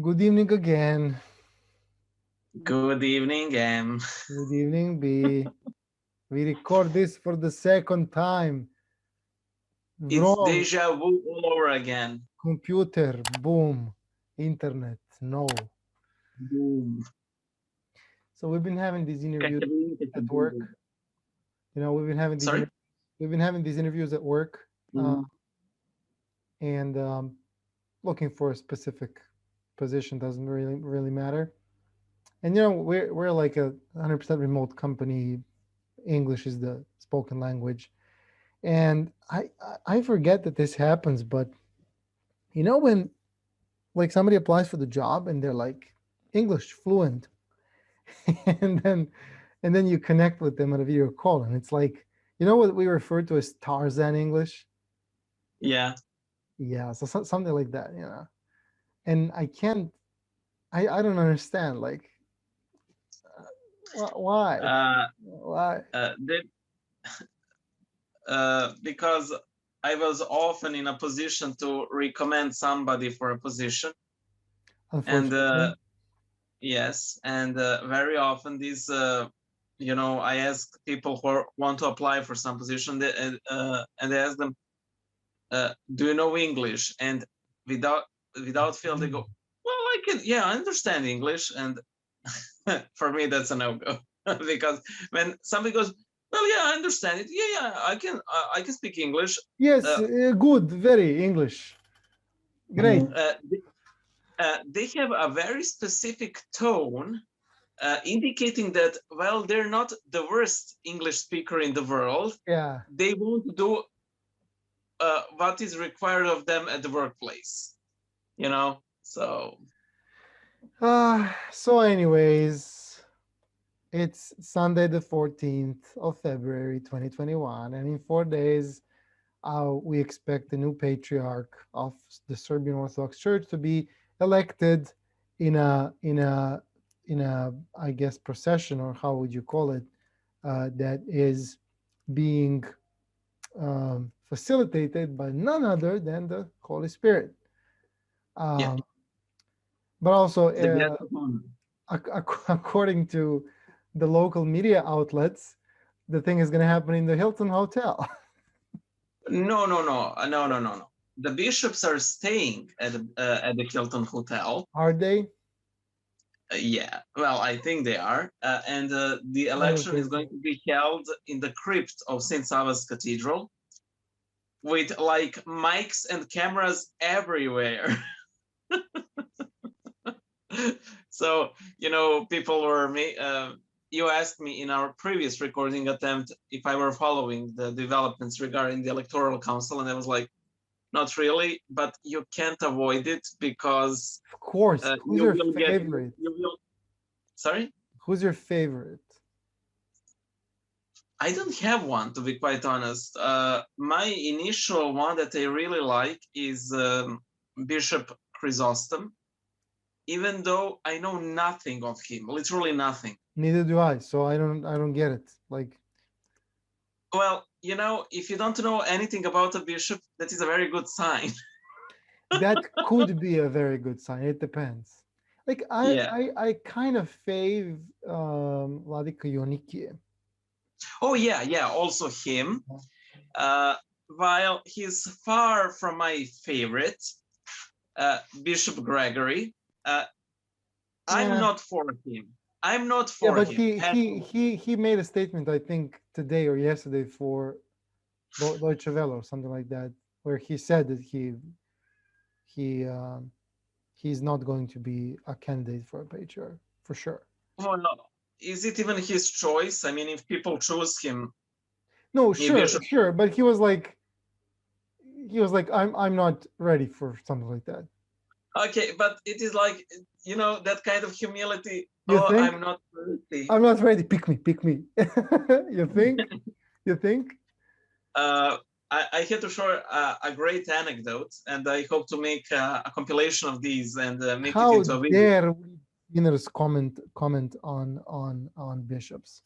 Good evening again. Good evening, M. Good evening, B. We record this for the second time. It's Wrong. deja vu all over again. Computer. Boom. Internet. No. Boom. So we've been having these interviews Kachabing, at kachabing. work. We've been having Sorry? we've been having these interviews at work, Mhm. and looking for a specific position doesn't really matter. And we're like a 100% remote company. English is the spoken language, and I forget that this happens, but when like somebody applies for the job and they're like English fluent, and then you connect with them on a video call, and it's like what we refer to as Tarzan English. Yeah. Yeah, so, something like that, and I can't, I don't understand, like, why Uh, why. that, because I was often in a position to recommend somebody for a position. And Unfortunately. yes, and very often I ask people who want to apply for some position, and I ask them, do you know English? And without without fail, they go, well, I can, yeah, I understand English. And for me, that's a no-go. Because when somebody goes, well, yeah, I understand it. Yeah, yeah, I can speak English. Yes, Uh, good, very English, great. uh, they have a very specific tone, indicating that, well, they're not the worst English speaker in the world. Yeah. They won't do what is required of them at the workplace. So So anyways, it's Sunday the 14th of February 2021, and in 4 days we expect the new patriarch of the Serbian Orthodox Church to be elected in a I guess procession, or how would you call it, that is being facilitated by none other than the Holy Spirit. yeah, Um, but also, the guest of honor. according to the local media outlets, the thing is going to happen in the Hilton Hotel. No, no, no, no, no, no, no. The bishops are staying at the Hilton Hotel. Are they? Yeah, well, I think they are. And the election is Okay. going to be held in the crypt of St. Sava's Cathedral, with like mics and cameras everywhere. So, people were you asked me in our previous recording attempt if I were following the developments regarding the electoral council, and I was like, not really, but you can't avoid it because Of course. Who's you your will get favorite? you will. Sorry, Who's your favorite? I don't have one, to be quite honest. My initial one that I really like is Bishop Chrysostom, even though I know nothing of him, literally nothing. Neither do I. So I don't get it. Like, Well, if you don't know anything about a bishop, that is a very good sign. that could be a very good sign. It depends. Like, I Yeah. I, I kind of fave Vladika Yonikie. Oh, yeah, yeah. Also him. Uh, while he's far from my favorite, Bishop Gregory, uh, I'm Yeah. not for him. I'm not Yeah, for but him he at he all. he he made a statement, I think today or yesterday, for Deutsche Welle or something like that, where he said that he he's not going to be a candidate for a patriarch for sure. Oh, no. Is it even his choice? I mean, if people choose him, No, if sure, Bishop. sure, but he was like, I'm not ready for something like that. Okay, but it is like, that kind of humility. You Oh, think? I'm not worthy. I'm not ready. Pick me, pick me. You think? You think? uh, I had to share a great anecdote, and I hope to make a compilation of these and make it How into a video. dare we beginners comment on bishops?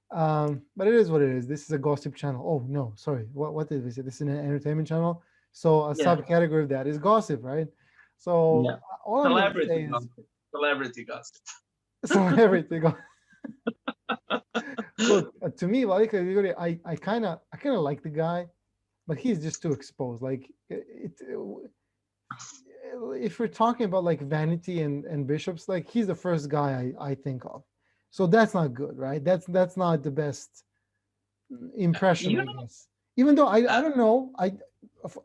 But it is what it is. This is a gossip channel. Oh no, sorry. What did we say? This is an entertainment channel. So a Yeah, subcategory of that is gossip, right? So yeah. all I'm gonna Celebrity say is gossip. Celebrity gossip. celebrity. Look, to me, like I kind of like the guy, but he's just too exposed. Like if we're talking about like vanity and bishops, like he's the first guy I think of. So that's not good, right? That's not the best impression, You I know, guess. Even though I uh, don't know, I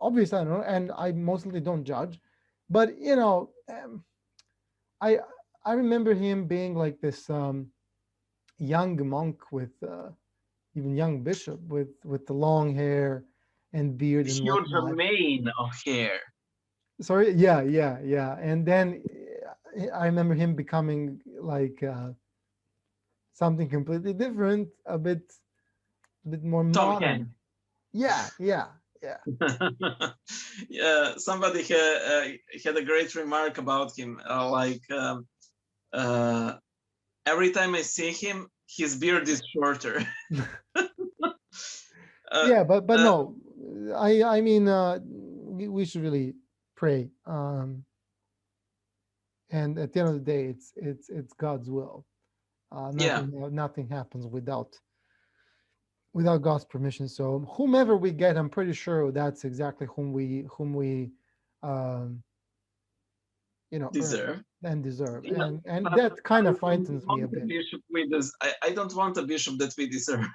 obviously I don't know, and I mostly don't judge, but I I remember him being like this young monk with even young bishop with the long hair and beard and huge whatnot. mane of hair. Sorry, yeah, and then I remember him becoming like something completely different, a bit more Tom modern. Kenny. Yeah. Yeah, somebody had a great remark about him. Uh, every time I see him, his beard is shorter. uh, Yeah, but uh, no, I mean we should really pray, and at the end of the day, it's God's will. yeah, Nothing happens without God's permission. So whomever we get, I'm pretty sure that's exactly whom we um, earn deserve. and deserve, Yeah, and but that kind I of don't frightens me a want a bit. bishop with this. I don't want a bishop that we deserve.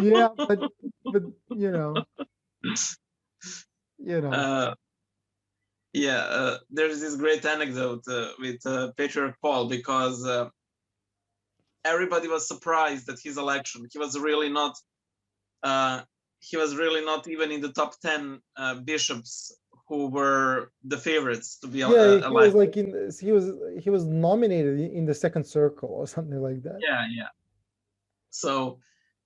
Yeah, but you know, you know, Uh, yeah, there's this great anecdote with Patriarch Paul because everybody was surprised at his election. Uh, he was really not even in the top 10 bishops who were the favorites to be yeah, he was elected. like he was nominated in the second circle or something like that. Yeah, yeah. So,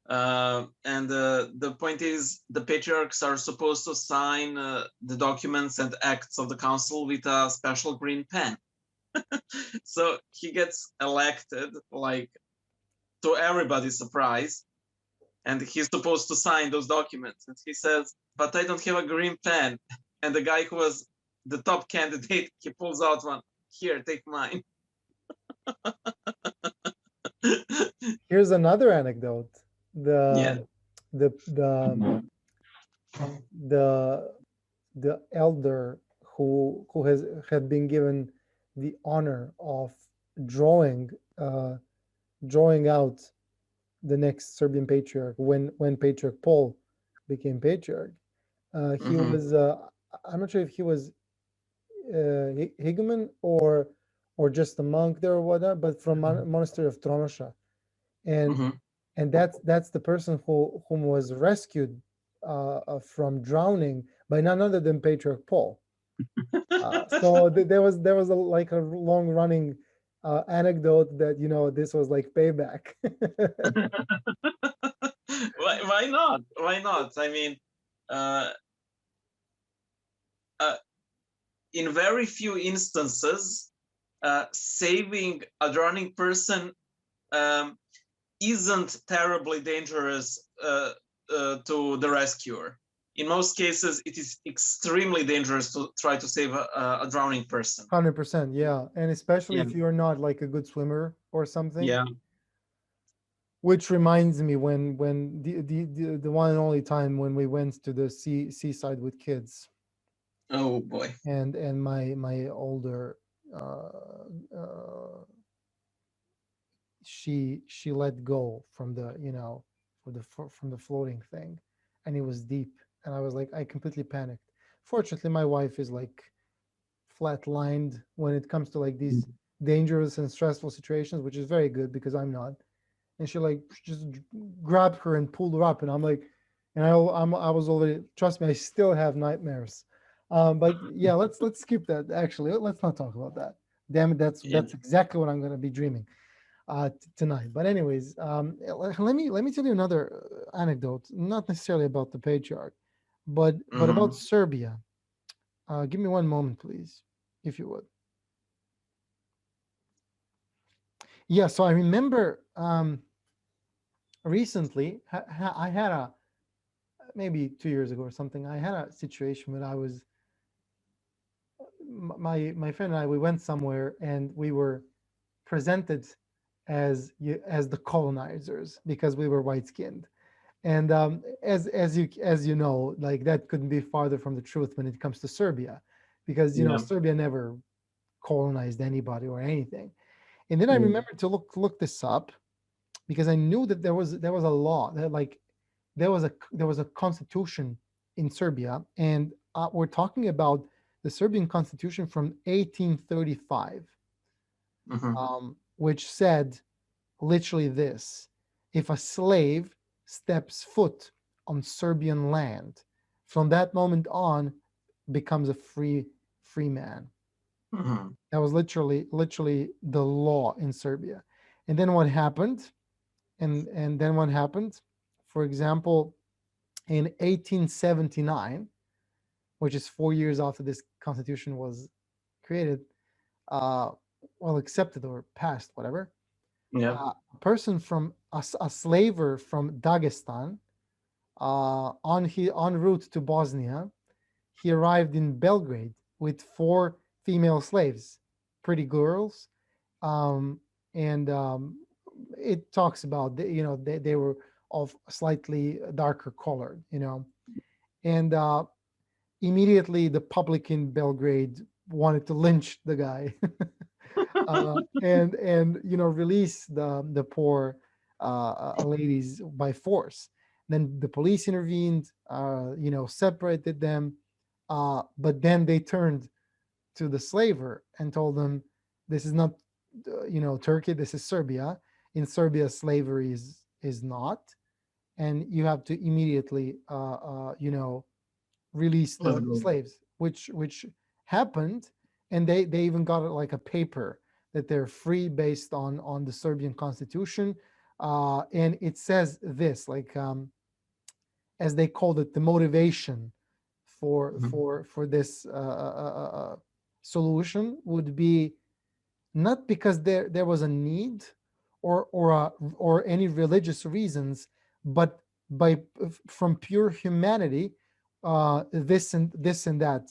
and the point is, the patriarchs are supposed to sign the documents and acts of the council with a special green pen. So he gets elected, like to everybody's surprise, and he's supposed to sign those documents. And he says, "But I don't have a green pen." And the guy who was the top candidate, he pulls out one. Here, take mine. Here's another anecdote. Yeah. The the the elder who has had been given the honor of drawing drawing out the next Serbian patriarch when Patriarch Paul became patriarch. He Mm-hmm. was I'm not sure if he was Higaman or just a monk there or whatever, but from monastery of Tronosha, and Mm-hmm. that's the person whom was rescued from drowning by none other than Patriarch Paul. So there was like a long running anecdote that this was like payback. Why not? Why not? I mean, uh, uh, in very few instances, saving a drowning person um, isn't terribly dangerous to the rescuer. In most cases, it is extremely dangerous to try to save a drowning person. 100%, yeah, and especially Yeah, if you're not like a good swimmer or something. yeah. Which reminds me when the one and only time when we went to the seaside with kids, Oh boy. and my older uh, uh, she let go from the from the floating thing, and it was deep, and I was like, I completely panicked. Fortunately, my wife is like flatlined when it comes to like these dangerous and stressful situations, which is very good because I'm not. And she like just grabbed her and pulled her up, and I'm like, and I was already, trust me, I still have nightmares. But yeah, let's skip that. Actually, let's not talk about that. Damn it, Yeah. that's exactly what I'm gonna be dreaming tonight. But anyways, let me tell you another anecdote, not necessarily about the patriarch, but about Mm-hmm. Serbia. Give me one moment, please, if you would. Yeah, so I remember recently I had a maybe 2 years ago or something. I had a situation where I was my friend and I, we went somewhere and we were presented as the colonizers because we were white skinned. And as you know, like that couldn't be farther from the truth when it comes to Serbia, because Yeah. Serbia never colonized anybody or anything. And then I Mm. remembered to look this up because I knew that there was a law that, like, there was a constitution in Serbia, and we're talking about the Serbian constitution from 1835, Mhm. which said literally this: if a slave steps foot on Serbian land, from that moment on, becomes a free man. Mhm. That was literally the law in Serbia. And then what happened? And then what happened? For example, in 1879, which is 4 years after this constitution was created, uh, well, accepted or passed, whatever. Yeah. A person from a slaver from Dagestan, on route to Bosnia, he arrived in Belgrade with four female slaves, pretty girls, um, and it talks about they were of slightly darker colored, and immediately the public in Belgrade wanted to lynch the guy, and release the poor ladies by force. Then the police intervened, separated them, but then they turned to the slaver and told them, "This is not, Turkey. This is Serbia. In Serbia, slavery is not, and you have to immediately, release Let's the go. slaves," which happened, and they even got like a paper that they're free based on the Serbian constitution, and it says this, like, as they called it, the motivation Mhm. for this solution would be not because there was a need or any religious reasons, but by from pure humanity. This and that,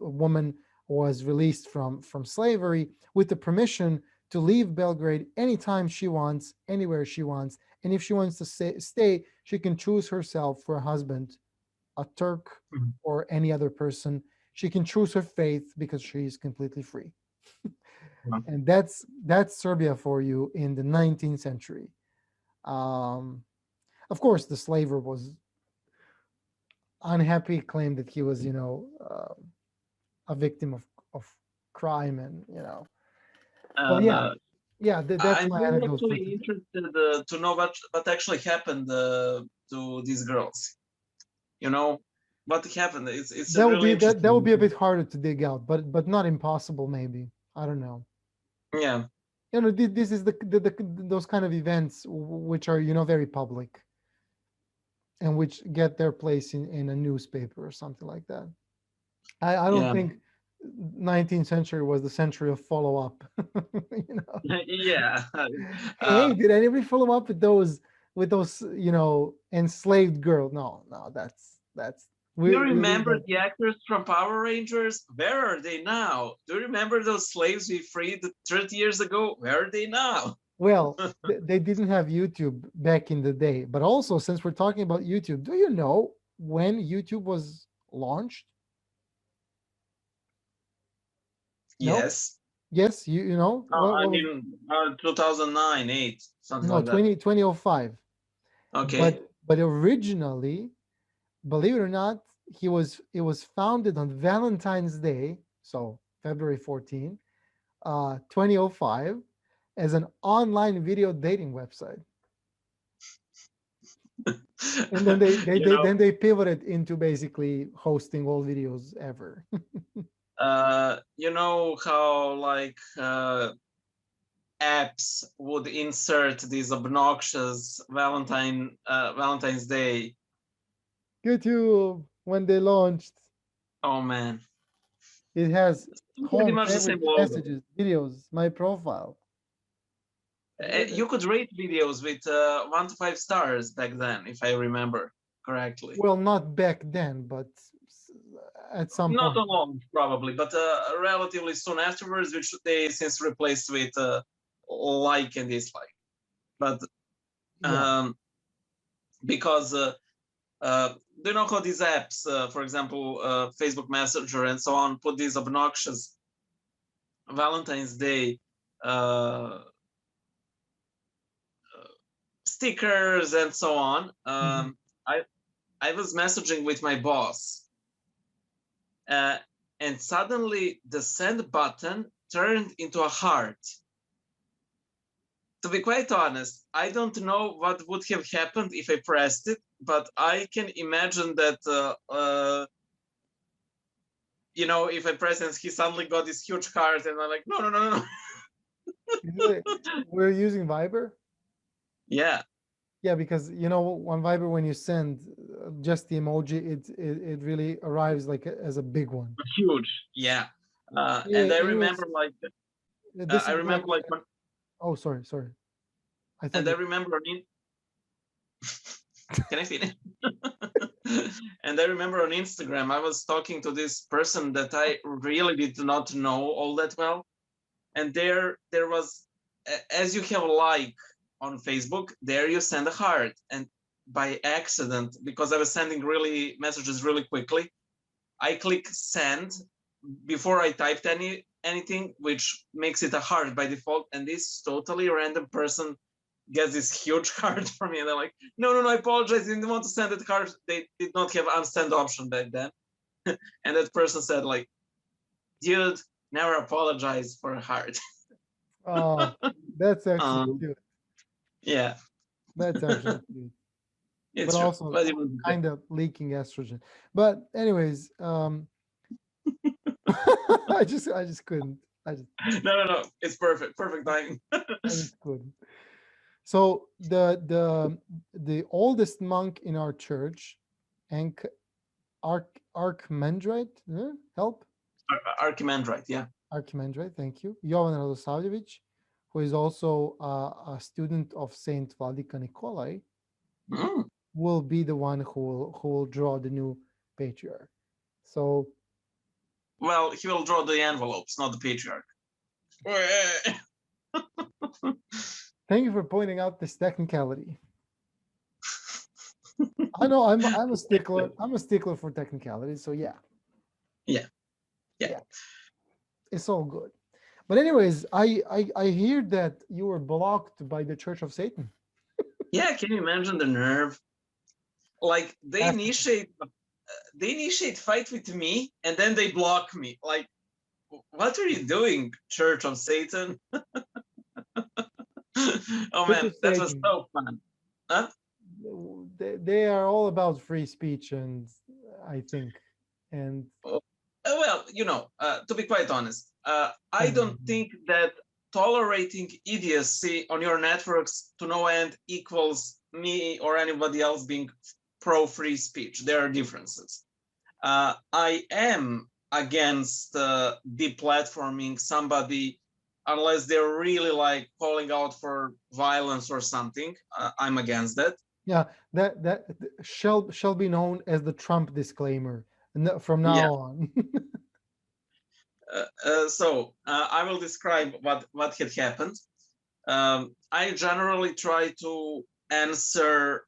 a woman was released from slavery with the permission to leave Belgrade anytime she wants, anywhere she wants, and if she wants to stay, she can choose herself for a husband, a Turk Mhm. or any other person. She can choose her faith because she is completely free. Yeah. And that's Serbia for you in the 19th century. Um, of course, the slaver was unhappy, claimed that he was, a victim of crime, and But And yeah, yeah, that's I'm my really anecdote for actually today. interested to know what actually happened to these girls. You know what happened. It's a That would really be that would interesting. be a bit harder to dig out, but not impossible. Maybe, I don't know. Yeah. This is those kind of events which are very public, and which get their place in a newspaper or something like that. I don't Yeah. think 19th century was the century of follow up. Yeah. Hey, Uh, did anybody follow up with those enslaved girls? No, no, that's do you we remember don't. the actors from Power Rangers? Where are they now? Do you remember those slaves we freed 30 years ago? Where are they now? Well, they didn't have YouTube back in the day, but also, since we're talking about YouTube, do you know when YouTube was launched? No. Yes. Yes, you know I what was. mean, 2009, 8, something No, like that. 2005. Okay. But originally, believe it or not, it was founded on Valentine's Day, so February 14, 2005, as an online video dating website. And then you know, they pivoted into basically hosting all videos ever. you know how like apps would insert these obnoxious Valentine's Day. YouTube, when they launched, Oh man, it has pretty home much the same favorite logo. messages, videos, my profile. You could rate videos with 1 to 5 stars back then, if I remember correctly. Well, not back then, but at some not point. alone probably, but relatively soon afterwards, which they since replaced with like and dislike. But Yeah. because do you know how these apps, for example, Facebook Messenger and so on, put these obnoxious Valentine's Day uh, stickers and so on? Mhm. I was messaging with my boss, uh, and suddenly the send button turned into a heart. To be quite honest, I don't know what would have happened if I pressed it, but I can imagine that if I press and he suddenly got this huge heart, and I'm like, no, no, no, no, We're using Viber. yeah, Yeah, because on Viber when you send just the emoji, it really arrives like as a big one. huge, yeah. And I Anyways, remember like this I is remember like. like when, Oh, sorry. I thought and I you. remember can I finish? And I remember on Instagram, I was talking to this person that I really did not know all that well. And there was, as you have like on Facebook, there you send a heart. And by accident, because I was sending really messages really quickly, I click send before I typed anything, which makes it a heart by default. And this totally random person gets this huge heart from me, and they're like, no, no, no, I apologize, I didn't want to send it heart. They did not have unsend option back then. And that person said like, dude, never apologize for a heart. Oh, that's actually um, cute. yeah, That's actually cute. But it's true, also but it was kind of leaking estrogen. But anyways, I just couldn't. no, it's perfect timing. I just couldn't. So the oldest monk in our church, and Archimandrite, help, Archimandrite, yeah. Archimandrite, thank you, Jovan Radosavljevic, who is also a student of Saint Vladika Nikolai, Mm. will be the one who will draw the new patriarch. So Well, he will draw the envelopes, not the patriarch. thank you for pointing out this technicality. I know I'm a stickler. I'm a stickler for technicalities. So yeah, Yeah, yeah, yeah, it's all good. But anyways, I hear that you were blocked by the Church of Satan. yeah. Can you imagine the nerve? Like After they initiate fight with me, and then they block me. Like, what are you doing, Church of Satan? Oh Church man, of that was Satan, so fun. Huh? they are all about free speech, and I think, and Oh, well, to be quite honest, I don't think that tolerating idiocy on your networks to no end equals me or anybody else being pro free speech. There are differences. I am against deplatforming somebody unless they're really like calling out for violence or something. I'm against that. yeah, that shall be known as the Trump disclaimer from Yeah. now on. So I will describe what had happened. I generally try to answer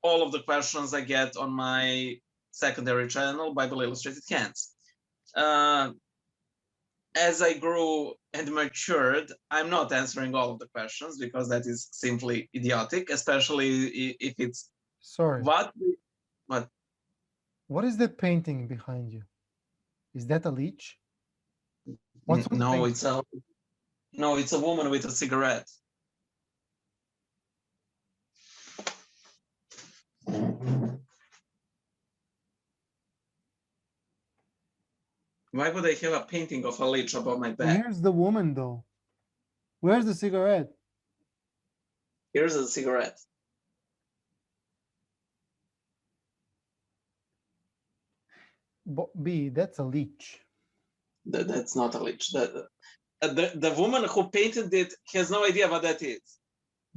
all of the questions I get on my secondary channel, Bible Illustrated Hands. Uh, as I grew and matured, I'm not answering all of the questions because that is simply idiotic, especially if it's Sorry, what what what is that painting behind you? Is that a leech? What's on the no, painting? it's a woman with a cigarette. Why would I have a painting of a leech above my back? Where's the woman though? Where's the cigarette? Here's a cigarette. B, that's a leech. That's not a leech. The woman who painted it has no idea what that is.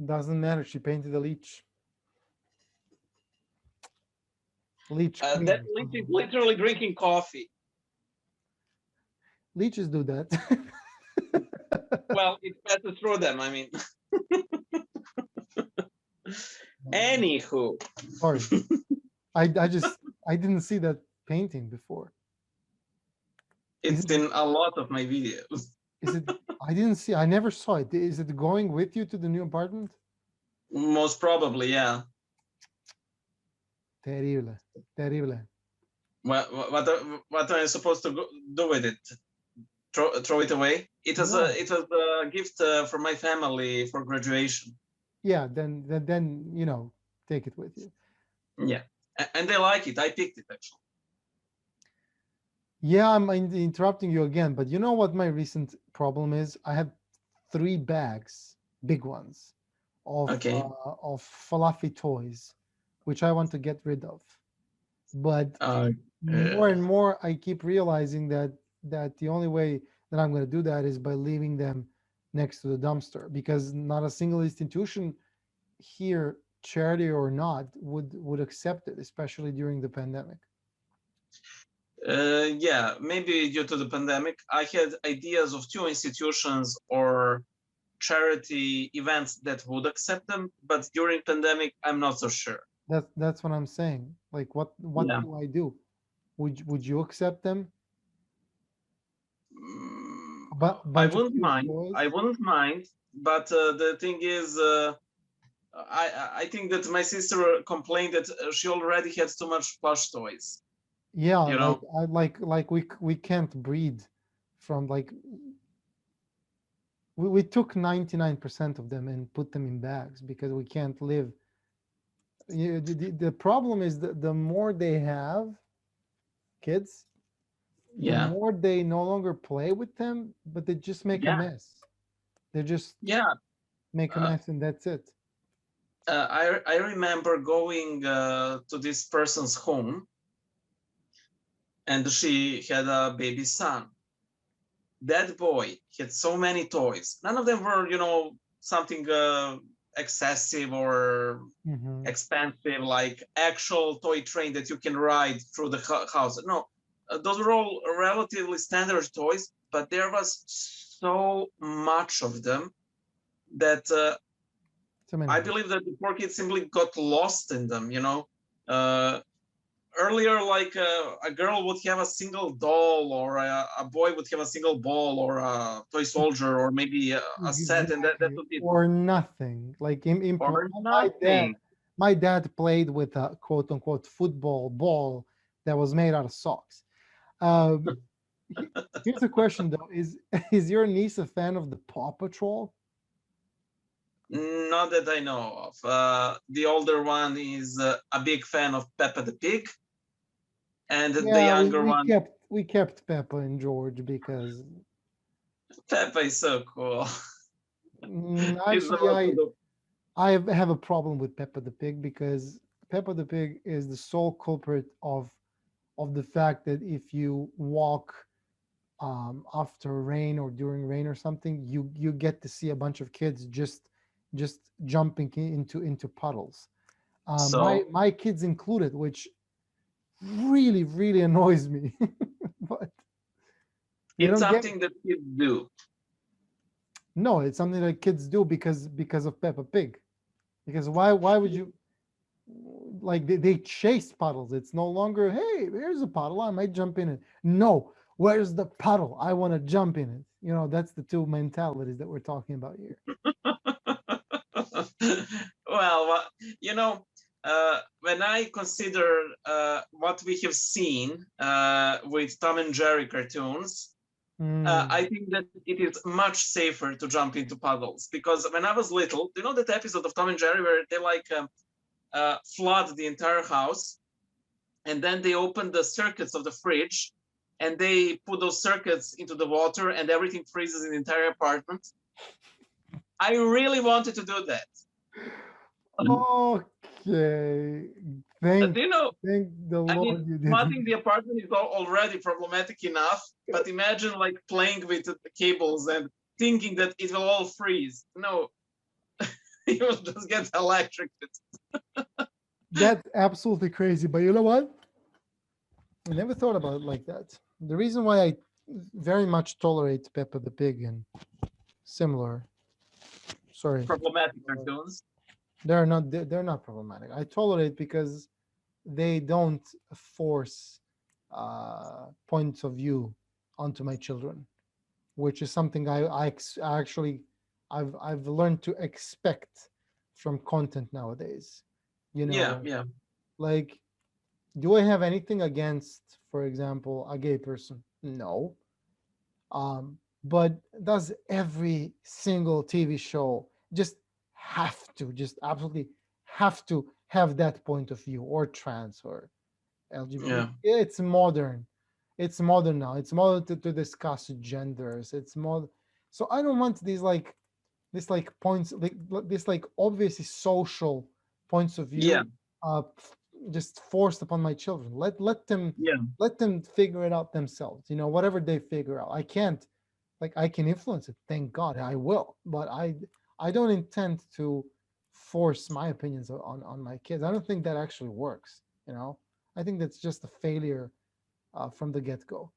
Doesn't matter. She painted a leech. Leech clean That or leech something is like that. literally drinking coffee. Leeches do that. Well, it passes through them. I mean, anywho, Sorry, I just I didn't see that painting before. Is it's it in a lot of my videos. is it? I didn't see. I never saw it. Is it going with you to the new apartment? Most probably, yeah. Terrible, terrible. What am I supposed to do with it? Throw it away? No. It was a gift from my family for graduation. Yeah. Then take it with you. Yeah, and they like it. I picked it actually. Yeah, I'm interrupting you again, but you know what my recent problem is? I have 3 bags, big ones, Okay. of fluffy toys, which I want to get rid of. But Uh, more and more, I keep realizing that the only way that I'm going to do that is by leaving them next to the dumpster, because not a single institution here, charity or not, would accept it, especially during the pandemic. yeah, maybe due to the pandemic, I had ideas of 2 institutions or charity events that would accept them, but during pandemic, I'm not so sure. That's what I'm saying. Like, what Yeah. do I do? Would you accept them? Mm, A I bunch of wouldn't used mind. I toys? wouldn't mind, but the thing is, I think that my sister complained that she already had too much plush toys. Yeah, You know. like we can't breed from, like, we took 99% of them and put them in bags because we can't live. The problem is that the more they have kids, the Yeah. more they no longer play with them, but they just make a Yeah. mess. They just Yeah. make a Uh, mess and that's it. I remember going to this person's home, and she had a baby son. That boy had so many toys. None of them were, something excessive or Hmm. expensive, like actual toy train that you can ride through the house. No, those were all relatively standard toys, but there was so much of them that So many I of them. believe that the poor kids simply got lost in them. Uh, Earlier, like a girl would have a single doll, or a boy would have a single ball, or a toy soldier, or maybe a set, and that Exactly. would be it. Or nothing. Like, Or my dad, nothing. my dad played with a quote unquote football ball that was made out of socks. Um, Here's a question though: Is is your niece a fan of the Paw Patrol? Not that I know of. The older one is a big fan of Peppa the Pig, and the Yeah, younger one, we kept Peppa and George because Peppa is so cool. She's the actually most of I have a problem with Peppa the Pig because Peppa the Pig is the sole culprit of the fact that if you walk after rain or during rain or something, you get to see a bunch of kids just jumping into puddles. so My kids included, which really annoys me. But they it's don't get it. something that kids do. No, it's something that kids do because of Peppa Pig. Because why would you, like, they chase puddles? It's no longer, hey, here's a puddle, I might jump in it. No, where's the puddle? I want to jump in it. That's the two mentalities that we're talking about here. Well, when I consider what we have seen with Tom and Jerry cartoons, I Mm, think that it is much safer to jump into puddles, because when I was little, do you know that episode of Tom and Jerry where they flood the entire house, and then they open the circuits of the fridge, and they put those circuits into the water, and everything freezes in the entire apartment. I really wanted to do that. okay, Do you know? thank the I mean, Lord you flooding didn't. the apartment is already problematic enough, but imagine like playing with the cables and thinking that it will all freeze. No, you will just get electrocuted. That's absolutely crazy. But you know what? I never thought about it like that. The reason why I very much tolerate Peppa the Pig and similar, sorry, Problematic uh, cartoons. they're not problematic. I tolerate because they don't force points of view onto my children, which is something I actually I've learned to expect from content nowadays. You Yeah, know, yeah, like, do I have anything against, for example, a gay person? No. But does every single TV show just absolutely have to have that point of view, or trans, or LGBT? yeah, Yeah, it's modern. It's modern now. It's modern to discuss genders. It's more. So I don't want these like points this like obviously social points of yeah, view just forced upon my children. yeah, Let them figure it out themselves. Whatever they figure out. I can't, like, I can influence it. Thank God I will, but I don't intend to force my opinions on my kids. I don't think that actually works. I think that's just a failure from the get go.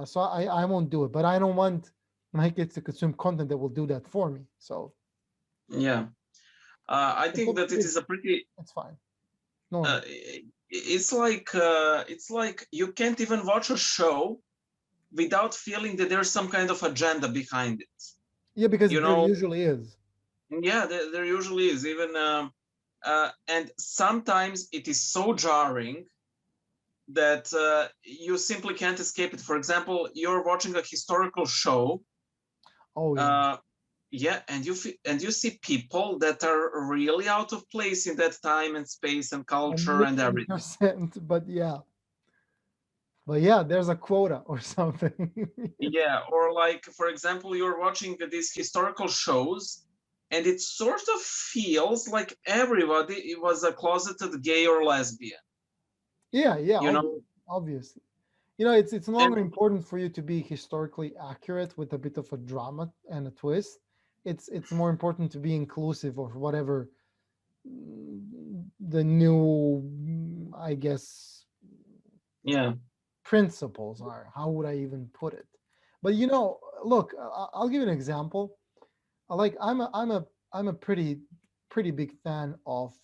So I won't do it, but I don't want my kids to consume content that will do that for me. So yeah. I it's, think that it is a pretty. it's fine, normal. Uh, it's like you can't even watch a show without feeling that there's some kind of agenda behind it. Yeah, because You there know, usually is. yeah, there usually is. Even and sometimes it is so jarring that you simply can't escape it. For example, you're watching a historical show, Oh yeah, uh, yeah, and you see people that are really out of place in that time and space and a culture and million everything. percent. But yeah, there's a quota or something. Yeah, or like for example, you're watching these historical shows, and it sort of feels like everybody was a closeted gay or lesbian. Yeah, yeah, You know, obviously. It's no and longer important for you to be historically accurate with a bit of a drama and a twist. It's more important to be inclusive of whatever the new, I guess, yeah, principles are. How would I even put it? But look, I'll give you an example. Like, I'm a pretty big fan of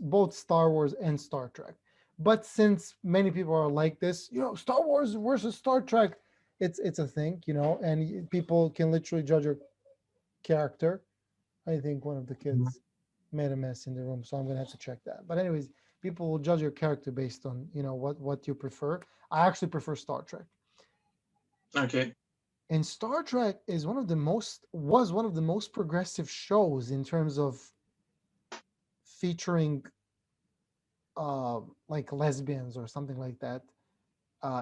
both Star Wars and Star Trek. But since many people are like this, Star Wars versus Star Trek, it's a thing, and people can literally judge your character. I think one of the kids made a mess in the room, so I'm gonna have to check that. But anyways, people will judge your character based on what you prefer. I actually prefer Star Trek, okay, and Star Trek is one of the most progressive shows in terms of featuring like lesbians or something like that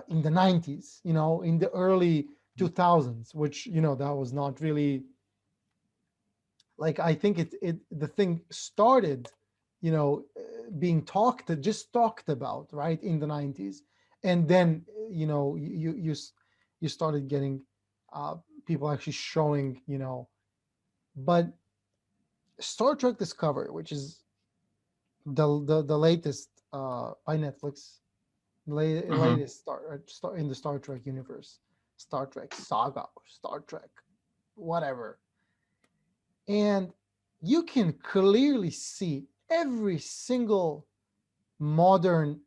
in the 90s, in the early 2000s, which that was not really, like, I think the thing started, being talked about, right, in the 90s. And then you started getting uh, people actually showing, but Star Trek Discovery, which is the latest by Netflix, uh-huh. latest star in the Star Trek universe, Star Trek Saga, or Star Trek whatever. And you can clearly see every single modern,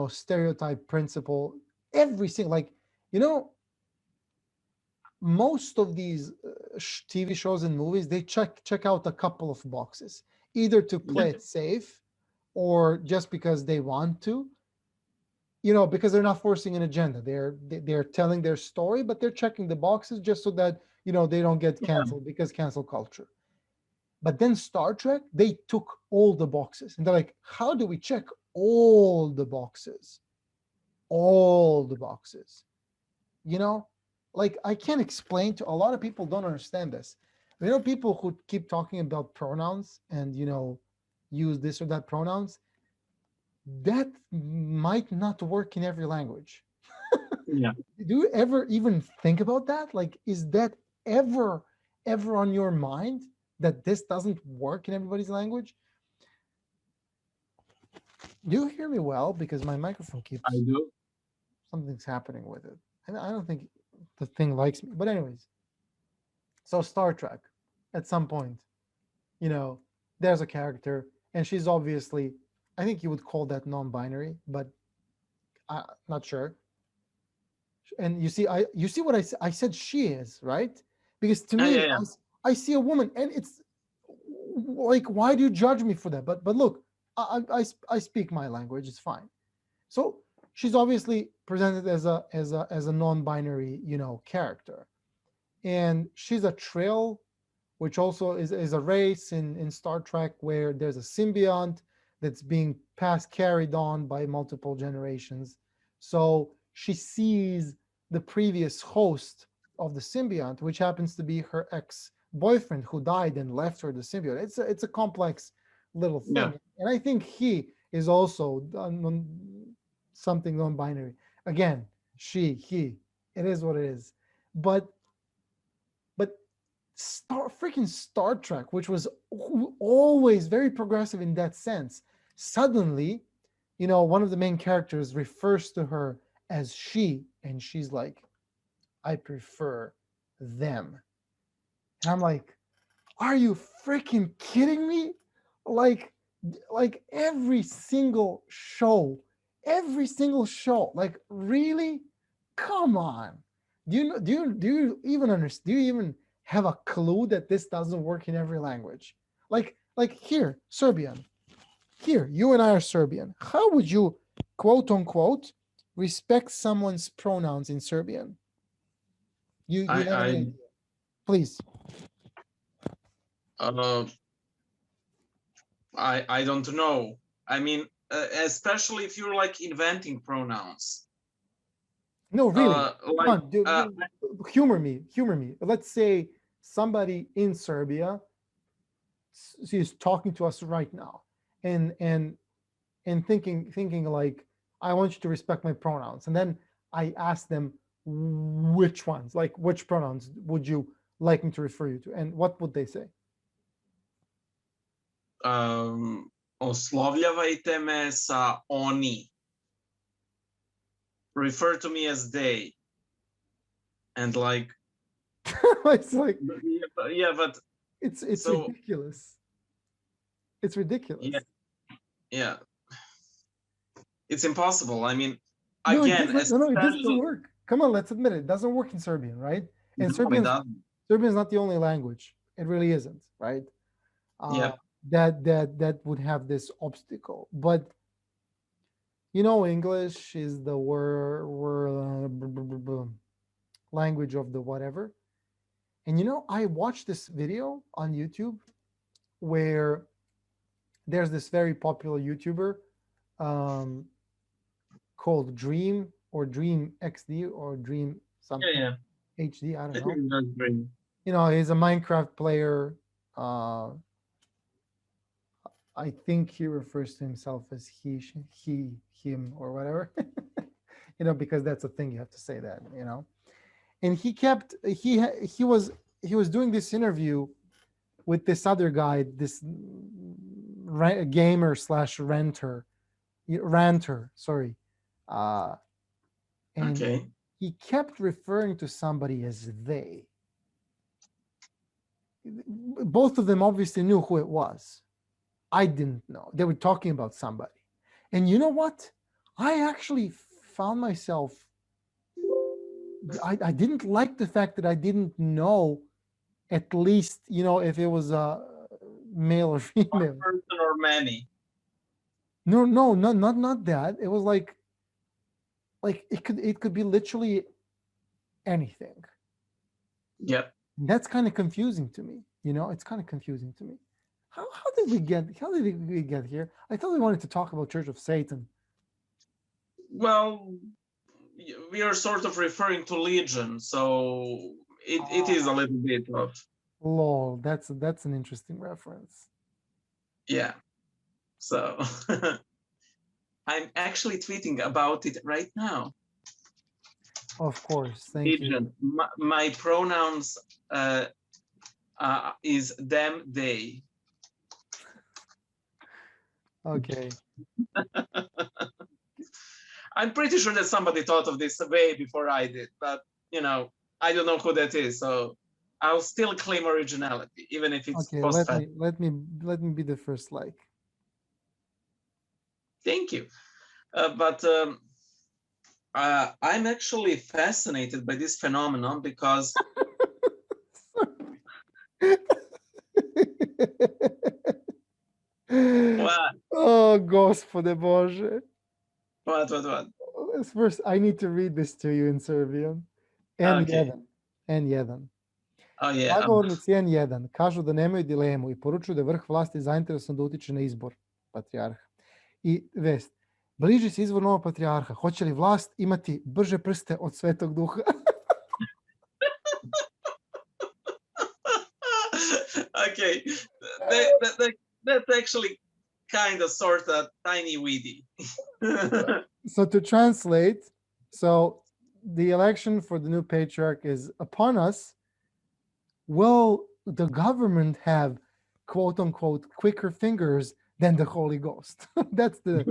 stereotype principle, every single, like, you know most of these TV shows and movies, they check out a couple of boxes, either to Yeah, play it safe, or just because they want to, because they're not forcing an agenda. They're telling their story, but they're checking the boxes just so that they don't get yeah, canceled, because cancel culture. But then Star Trek, they took all the boxes, and they're like, how do we check all the boxes? All the boxes. You know, like, I can't explain to a lot of people, don't understand this. People who keep talking about pronouns and use this or that pronouns, that might not work in every language. yeah. Do you ever even think about that? Like, is that ever on your mind, that this doesn't work in everybody's language? Do you hear me well? Because my microphone I keeps. do. something's happening with it. And I don't think the thing likes me. But anyways, so Star Trek, at some point, you know, there's a character, and she's obviously, I think you would call that non-binary, but I'm not sure. And you see what I said she is, right? Because to Yeah, me, yeah, yeah. I see a woman, and it's like, why do you judge me for that? But look, I speak my language. It's fine. So she's obviously presented as a non-binary, character, and she's a trail, which also is a race in Star Trek where there's a symbiont that's being passed carried on by multiple generations. So she sees the previous host of the symbiont, which happens to be her ex-boyfriend who died and left her the symbiont. It's a complex little Yeah. thing, and I think he is also something non-binary. Again, she, he, it is what it is. But but Star Trek, which was always very progressive in that sense, suddenly, one of the main characters refers to her as she, and she's like, I prefer them. And I'm like, are you freaking kidding me? Like, like every single show, like, really? Come on. Do you even understand? Do you even have a clue that this doesn't work in every language? Like here, Serbian. Here, you and I are Serbian. How would you, quote unquote, respect someone's pronouns in Serbian? You have any I idea? Please. uh, I don't know. I mean, especially if you're like inventing pronouns. No, really. Come Like on, dude, humor me. Humor me. Let's say somebody in Serbia is talking to us right now, and thinking like, I want you to respect my pronouns, and then I ask them which ones, like which pronouns would you like me to refer you to, and what would they say? oslovljavajte me sa oni. Refer to me as they. And like, It's like, yeah, but it's so ridiculous. It's yeah, ridiculous. yeah, it's impossible. I mean, No, it again, doesn't. No, no, it doesn't especially work. Come on, let's admit it. It doesn't work in Serbian, right? And no, it doesn't. Serbian is not the only language. It really isn't, right? Uh, Yep. that would have this obstacle. But English is the language of the whatever. And I watched this video on YouTube where there's this very popular YouTuber um, called Dream or Dream XD or Dream Yeah, something yeah. HD. I don't I think know. that's great. He's a Minecraft player. Uh, I think he refers to himself as he, him, or whatever. Because that's a thing, you have to say that. And he was doing this interview with this other guy, this gamer slash ranter, sorry, uh, and Okay. he kept referring to somebody as they. Both of them obviously knew who it was. I didn't know. They were talking about somebody. And you know what? I actually found myself, I didn't like the fact that I didn't know, at least, if it was a male or One female. person or many. No, no, not that. It was like it could be literally anything. Yep. That's kind of confusing to me. It's kind of confusing to me. How did we get here? I thought we wanted to talk about Church of Satan. Well, we are sort of referring to Legion, so it is a little bit of Lol, that's an interesting reference. yeah. So I'm actually tweeting about it right now. Of course, thank you. Legion. My pronouns is them, they. Okay. I'm pretty sure that somebody thought of this way before I did, but I don't know who that is, so I'll still claim originality, even if it's Okay, post-fact. let me be the first like. Thank you. But I'm actually fascinated by this phenomenon because what? Oh, Gospode Bože. What? First, I need to read this to you in Serbian. Okay. N1. N1. Oh yeah. Sagovornici N1 kažu da nemaju dilemu i poručuju da je vrh vlasti zainteresovan da utiče na izbor patrijarha. I vest. Bliži se izbor novog patrijarha. Hoće li vlast imati brže prste od Svetog Duha? Okay. That's actually kind of sort of tiny weedy. So to translate, so the election for the new patriarch is upon us. Will the government have quote unquote quicker fingers than the Holy Ghost? that's the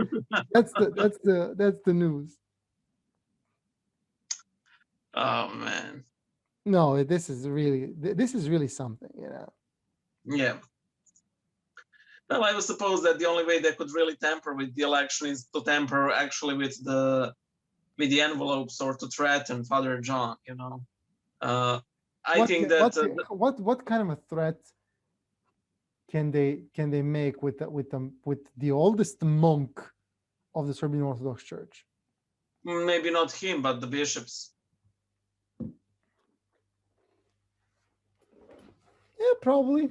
news. Oh man. No, this is really something, Yeah. Well, I would suppose that the only way they could really tamper with the election is to tamper actually with the envelopes or to threaten Father John. I think that what kind of a threat can they make with the oldest monk of the Serbian Orthodox Church? Maybe not him, but the bishops. Yeah, probably.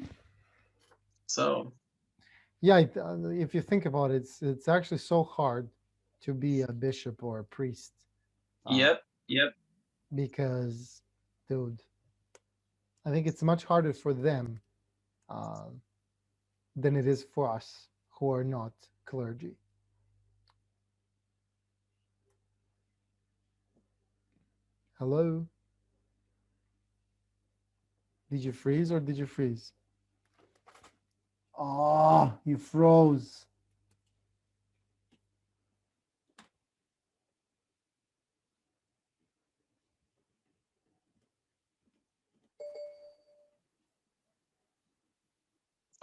So yeah, if you think about it, it's actually so hard to be a bishop or a priest. Yep. Because, dude, I think it's much harder for them than it is for us who are not clergy. Hello? Did you freeze or did you freeze? Oh, you froze.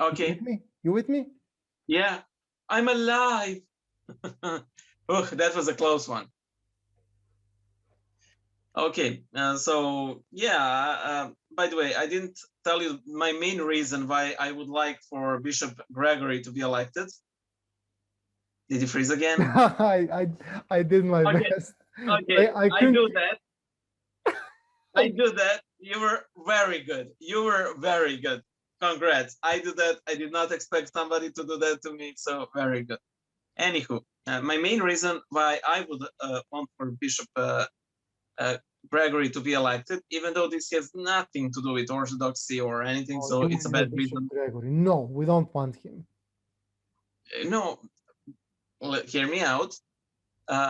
Okay. You with me? Yeah, I'm alive. Oh, that was a close one. Okay, so yeah, by the way, I didn't tell you my main reason why I would like for Bishop Gregory to be elected. Did you freeze again? I did my best. Okay, I do that. I do that. You were very good. Congrats. I do that. I did not expect somebody to do that to me, so very good. Anywho, my main reason why I would want for Bishop Gregory to be elected, even though this has nothing to do with orthodoxy or anything, so it's a bad reason. Gregory. No, we don't want him. No, hear me out.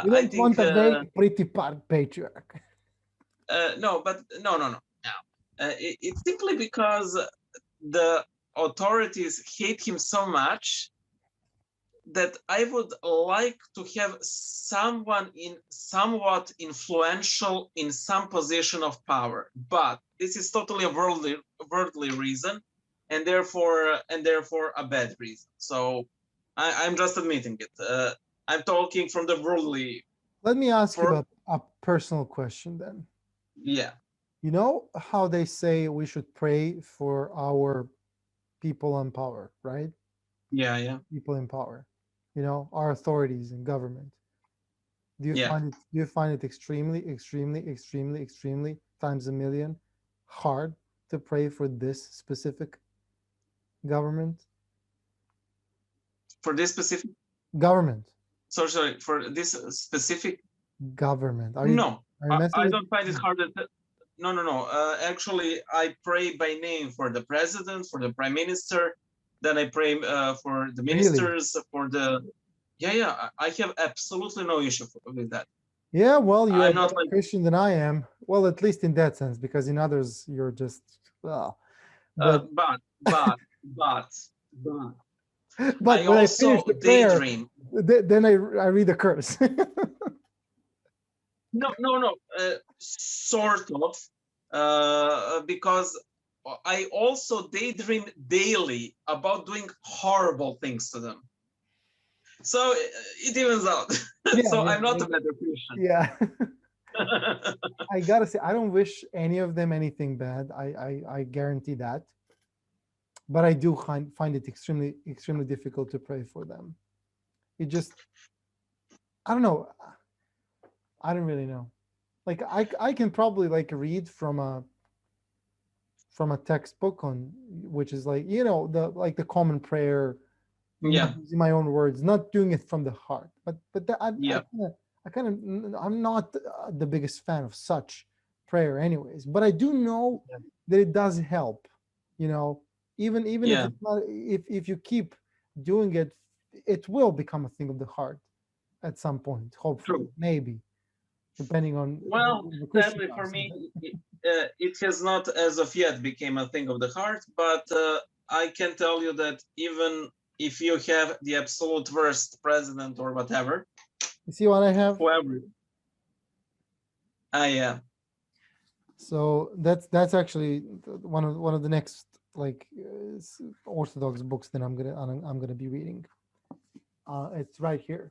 We don't want a very pretty patriarch. No. It's simply because the authorities hate him so much that I would like to have someone somewhat influential in some position of power. But this is totally a worldly reason, and therefore a bad reason. So I'm just admitting it. I'm talking from the worldly. Let me ask you a personal question then. Yeah. You know how they say we should pray for our people in power, right? Yeah. People in power. Our authorities and government. Do you find it extremely times a million hard to pray for this specific government? For this specific government. Sorry, for this specific government. I don't find it hard. No. Actually, I pray by name for the president, for the prime minister. Then I pray for the ministers, for the. Yeah. I have absolutely no issue with that. Yeah, well, you are not more Christian than I am. Well, at least in that sense, because in others you're just. But I also daydream. Then I read a curse. no, sort of, because I also daydream daily about doing horrible things to them. So it evens out. Yeah, So yeah, I'm not a better Christian. yeah. I gotta say, I don't wish any of them anything bad. I guarantee that. But I do find it extremely difficult to pray for them. It just, I don't know. I don't really know. Like I can probably like read from a textbook on, which is like, the like the common prayer, not Yeah, using my own words, not doing it from the heart. But yeah, I kind of I'm not the biggest fan of such prayer, anyways. But I do know yeah, that it does help. You know, even if yeah. it's not, if you keep doing it, it will become a thing of the heart at some point. Hopefully, True. maybe, depending on Well, the Christian sadly for person. me, it has not as of yet became a thing of the heart. But I can tell you that even if you have the absolute worst president or whatever, You see what I have? whoever, yeah, So that's actually one of the next like Orthodox books that I'm gonna be reading. It's right here.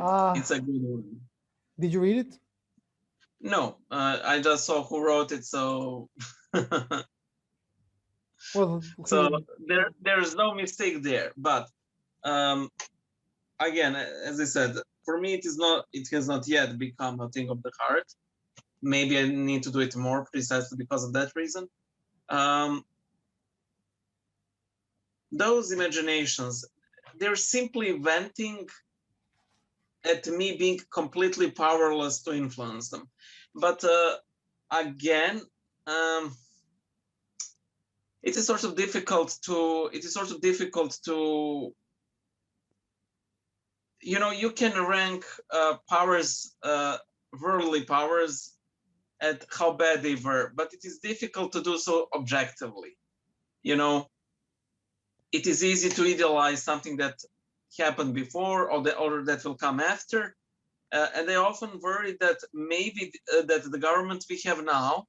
Uh it's a good one. did you read it? No, I just saw who wrote it, so Well, so there's no mistake there. But um, again, as I said, for me it has not yet become a thing of the heart. Maybe I need to do it more precisely because of that reason. Um, those imaginations, they're simply venting at me being completely powerless to influence them. But again, um, it is sort of difficult to, you can rank powers, worldly powers, at how bad they were, but it is difficult to do so objectively. you know it is easy to idealize something that happened before, or that will come after, and I often worry that maybe that the government we have now,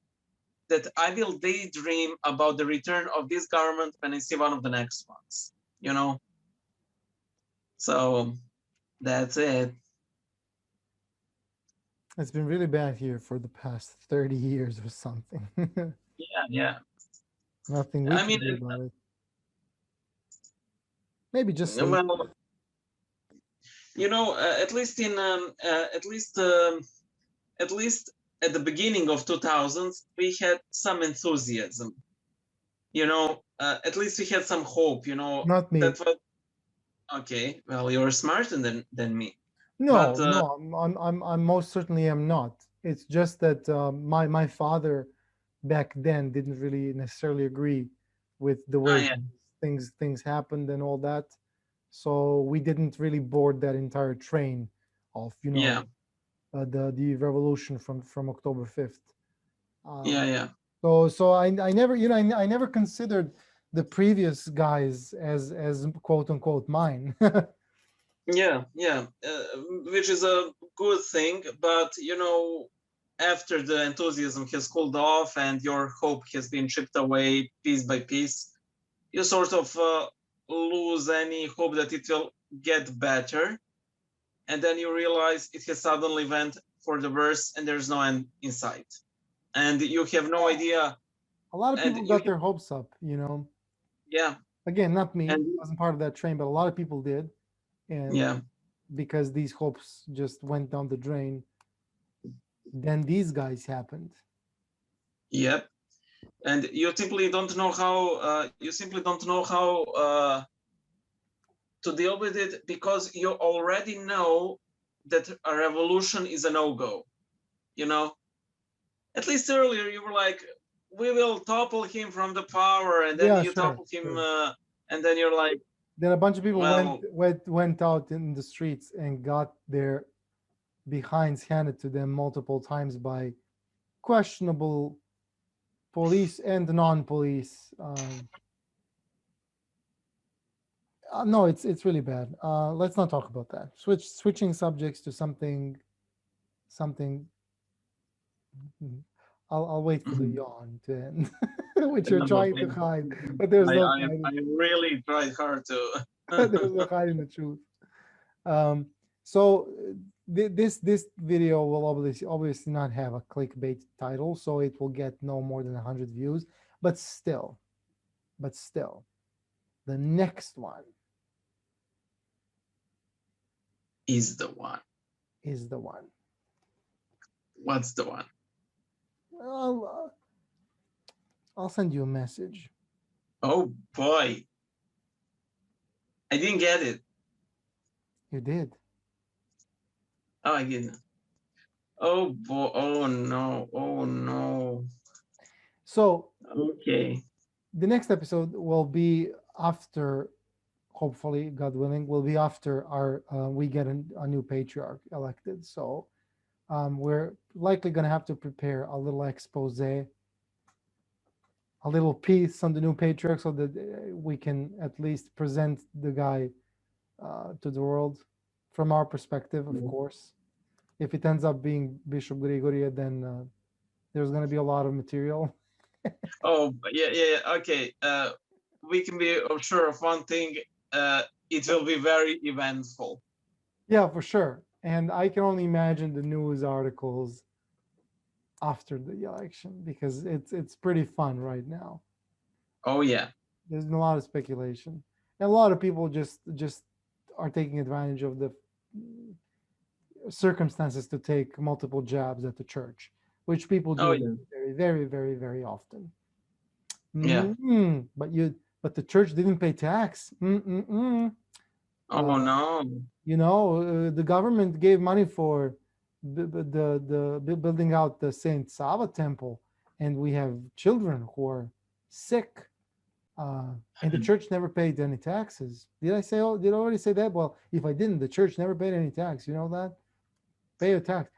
that I will daydream about the return of this government when I see one of the next ones. You know, so that's it. It's been really bad here for the past 30 years or something. Yeah, yeah. Nothing we I can mean, do about it. Maybe just say, well, at least at least at the beginning of 2000s, we had some enthusiasm. At least we had some hope. not me. That was okay. Well, you're smarter than me, but No, no, I'm most certainly am not. It's just that my father back then didn't really necessarily agree with the way yeah, things happened and all that. So we didn't really board that entire train of yeah, the revolution from October 5th. yeah, Um, yeah, so I never I never considered the previous guys as quote unquote mine. yeah, yeah. Which is a good thing, but after the enthusiasm has cooled off and your hope has been chipped away piece by piece, you sort of lose any hope that it will get better, and then you realize it has suddenly went for the worse, and there's no end in sight, and you have no idea, A lot of and people you got have, their hopes up. yeah, Again, not me. and Wasn't part of that train, but a lot of people did, and yeah, because these hopes just went down the drain, then these guys happened. yep. And you simply don't know how to deal with it, because you already know that a revolution is a no-go. you know at least earlier you were like, we will topple him from the power, and then Yeah, you sure, topple him, sure. and then you're like, Then a bunch of people went well, went went out in the streets and got their behinds handed to them multiple times by questionable police and non-police. No, it's really bad. Let's not talk about that. Switching subjects to something. Mhm. I'll wait for the Mhm. yawn to end, which you're Yeah, trying okay. to hide, but there's no I hiding. really tried hard to. There's no hiding the truth. Um, so this video will obviously not have a clickbait title, so it will get no more than 100 views. But still, the next one Is the one. is the one. What's the one? I'll, I'll send you a message. Oh boy, I didn't get it. You did. Oh, I didn't. Oh boy. Oh no. Oh no. So Okay. the next episode will be after, hopefully, God willing, will be after our we get a new patriarch elected. So we're likely going to have to prepare a little expose, a little piece on the new patriarch, so that we can at least present the guy to the world from our perspective, of course. If it ends up being Bishop Grigoria, then there's going to be a lot of material. Oh yeah, yeah, yeah. Okay. We can be sure of one thing. It will be very eventful. Yeah, for sure. And I can only imagine the news articles after the election, because it's pretty fun right now. Oh yeah. There's a lot of speculation, and a lot of people just are taking advantage of the circumstances to take multiple jabs at the church, which people Oh do yeah. very, very, very, very often. Yeah. But the church didn't pay tax. Mm-mm-mm. Oh Uh, no. the government gave money for building out the Saint Sava temple, and we have children who are sick, and the church never paid any taxes. Did I say? Oh, did I already say that? Well, if I didn't, the church never paid any tax. You know that? Pay a tax.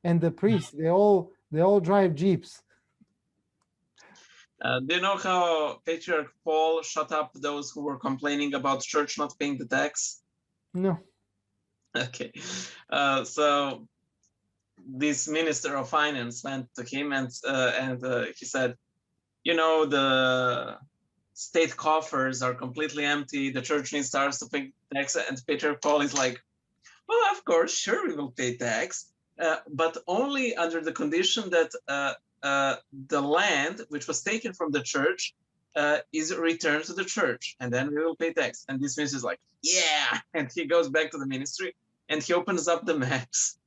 And the priests, they all drive jeeps. Do you know how Patriarch Paul shut up those who were complaining about church not paying the tax? No. Okay. So this minister of finance went to him and he said, the state coffers are completely empty. The church needs stars to pay tax. And Peter Paul is like, well, of course, sure, we will pay tax, but only under the condition that the land which was taken from the church is returned to the church, and then we will pay tax. And this minister is like, yeah, and he goes back to the ministry and he opens up the maps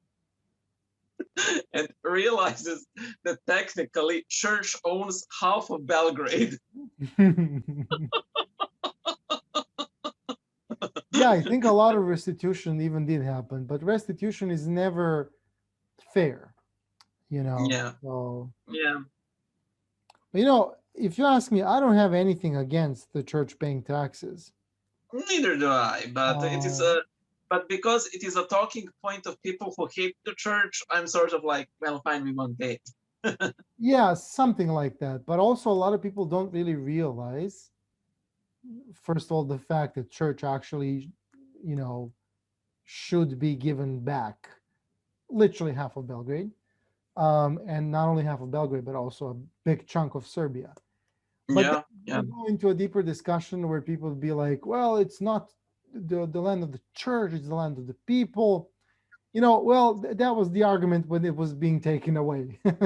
and realizes that technically church owns half of Belgrade. Yeah, I think a lot of restitution even did happen, but restitution is never fair, you know. Yeah, So, yeah. if you ask me, I don't have anything against the church paying taxes. Neither do I, but it is Uh, a but because it is a talking point of people who hate the church, I'm sort of like, well, fine, we won't pay it. yeah, something like that. But also, a lot of people don't really realize, first of all, the fact that church actually, you know, should be given back literally half of Belgrade, and not only half of Belgrade, but also a big chunk of Serbia. But then Yeah, yeah, you go into a deeper discussion where people would be like, well, it's not the land of the church, it's the land of the people. Well, that was the argument when it was being taken away back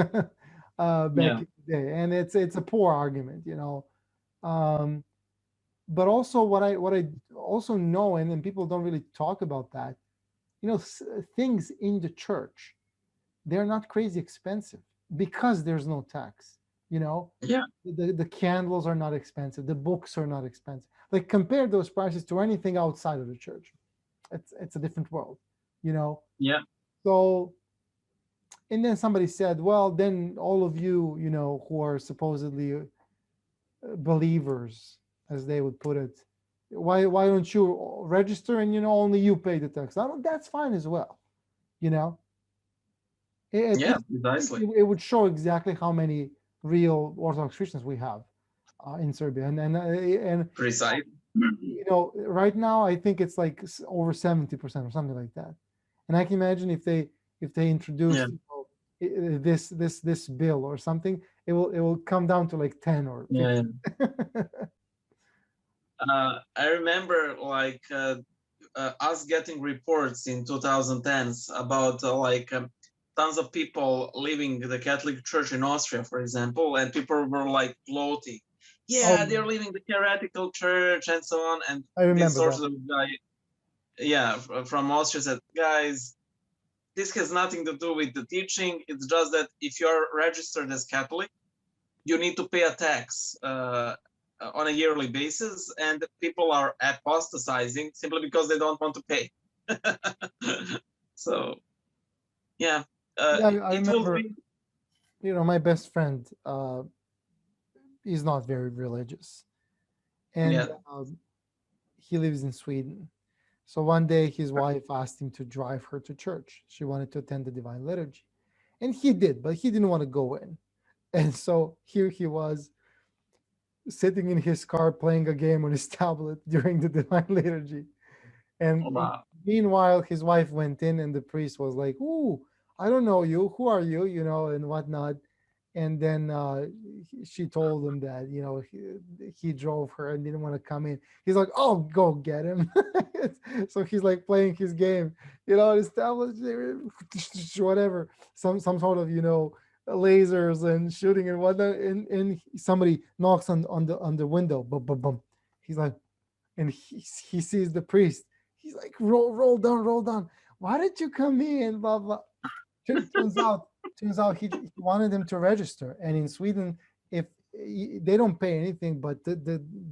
yeah, in the day. And it's a poor argument. Um, but also what I also know, and people don't really talk about that, things in the church, they're not crazy expensive because there's no tax. You know, yeah, the candles are not expensive, the books are not expensive. Like, compare those prices to anything outside of the church. It's a different world, you know. yeah, So, and then somebody said, well, then all of you, who are supposedly believers, as they would put it, why don't you register, and only you pay the tax? That's fine as well. You know, at yeah, least precisely. it would show exactly how many real Orthodox Christians we have in Serbia, and Precise. right now I think it's like over 70% or something like that. And I can imagine if they if they introduce Yeah. this bill or something, it will come down to like 10 or Yeah. 15. I remember like us getting reports in 2010s about tons of people leaving the Catholic Church in Austria, for example, and people were like gloating, Oh, yeah, they're leaving the heretical church and so on. And I this remember sort that. of guy, yeah, from Austria said, guys, this has nothing to do with the teaching. It's just that if you're registered as Catholic, you need to pay a tax on a yearly basis, and people are apostatizing simply because they don't want to pay. So yeah, Yeah, I it will remember. be. My best friend is not very religious, and Yeah. he lives in Sweden. So one day his wife asked him to drive her to church. She wanted to attend the Divine Liturgy. And he did, but he didn't want to go in. And so here he was sitting in his car playing a game on his tablet during the Divine Liturgy. And Wow. meanwhile, his wife went in, and the priest was like, "Ooh, I don't know you. Who are you? And whatnot." And then she told him that he drove her and didn't want to come in. He's like, "Oh, go get him." So he's like playing his game, his tablet, whatever, some sort of lasers and shooting and whatnot. And somebody knocks on the window, boom, boom, boom. He's like, and he sees the priest. He's like, roll down, roll down. Why did you come in? Blah blah. Turns out he wanted him to register. And in Sweden, if they don't pay anything, but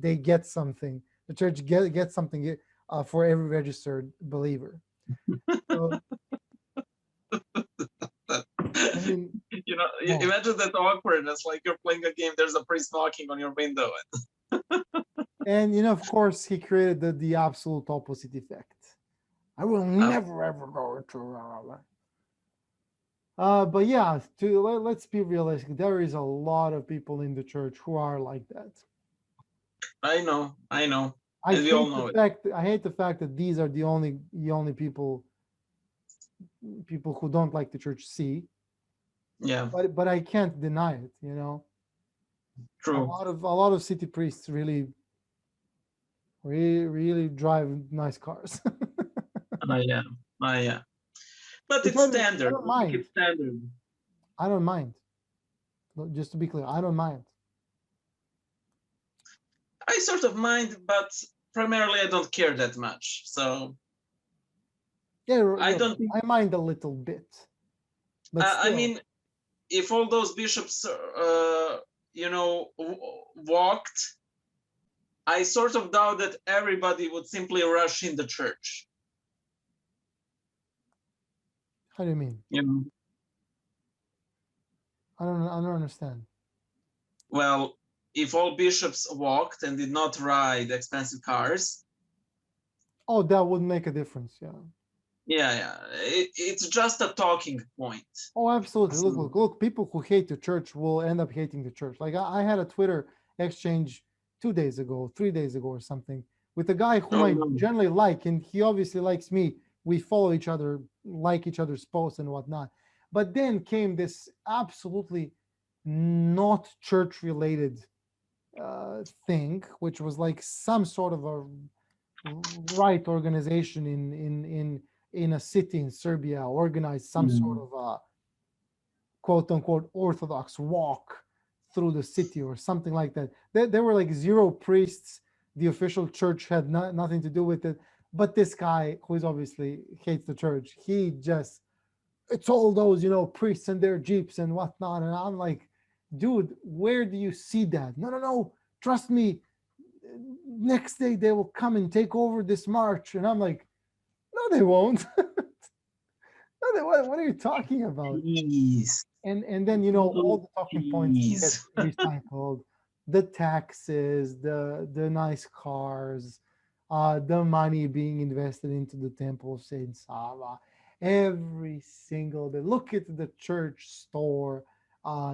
they get something. The church gets something for every registered believer. So I mean, yeah. Imagine that awkwardness, like you're playing a game, there's a priest knocking on your window. And of course, he created the absolute opposite effect. I will Uh, never ever go to. But yeah, let's be realistic. There is a lot of people in the church who are like that. I know, I and we all hate the know it. fact I hate the fact that these are the only people who don't like the church see. Yeah, But I can't deny it. A true. lot of a lot of city priests really really really drive nice cars. Yeah, yeah. But Which it's I standard. don't I think mind. it's standard. I don't mind. Just to be clear, I don't mind. I sort of mind, but primarily I don't care that much. So Yeah, I don't think. I mind a little bit, but I still. mean, if all those bishops, walked, I sort of doubt that everybody would simply rush in the church. How do you mean? You know, I don't understand. well, if all bishops walked and did not ride expensive cars, Oh, that would make a difference. Yeah. yeah, it's just a talking point. Oh, absolutely. Look, So, look, look. People who hate the church will end up hating the church. Like I had a Twitter exchange 2 days ago, 3 days ago, or something, with a guy whom oh I no, generally like, and he obviously likes me. We follow each other, like each other's posts and whatnot. But then came this absolutely not church related thing, which was like some sort of a right organization in a city in Serbia organized some sort mm, of quote unquote orthodox walk through the city or something like that. There were like zero priests. The official church had nothing to do with it. But this guy, who is obviously hates the church, he just it's all those priests and their jeeps and whatnot. And I'm like, dude, where do you see that? No, no, no. Trust me. Next day they will come and take over this march. And I'm like, no, they won't. No, what are you talking about? please, And then all the talking points get please. recycled, the taxes, the nice cars, the money being invested into the temple of Saint Sava every single day. Look at the church store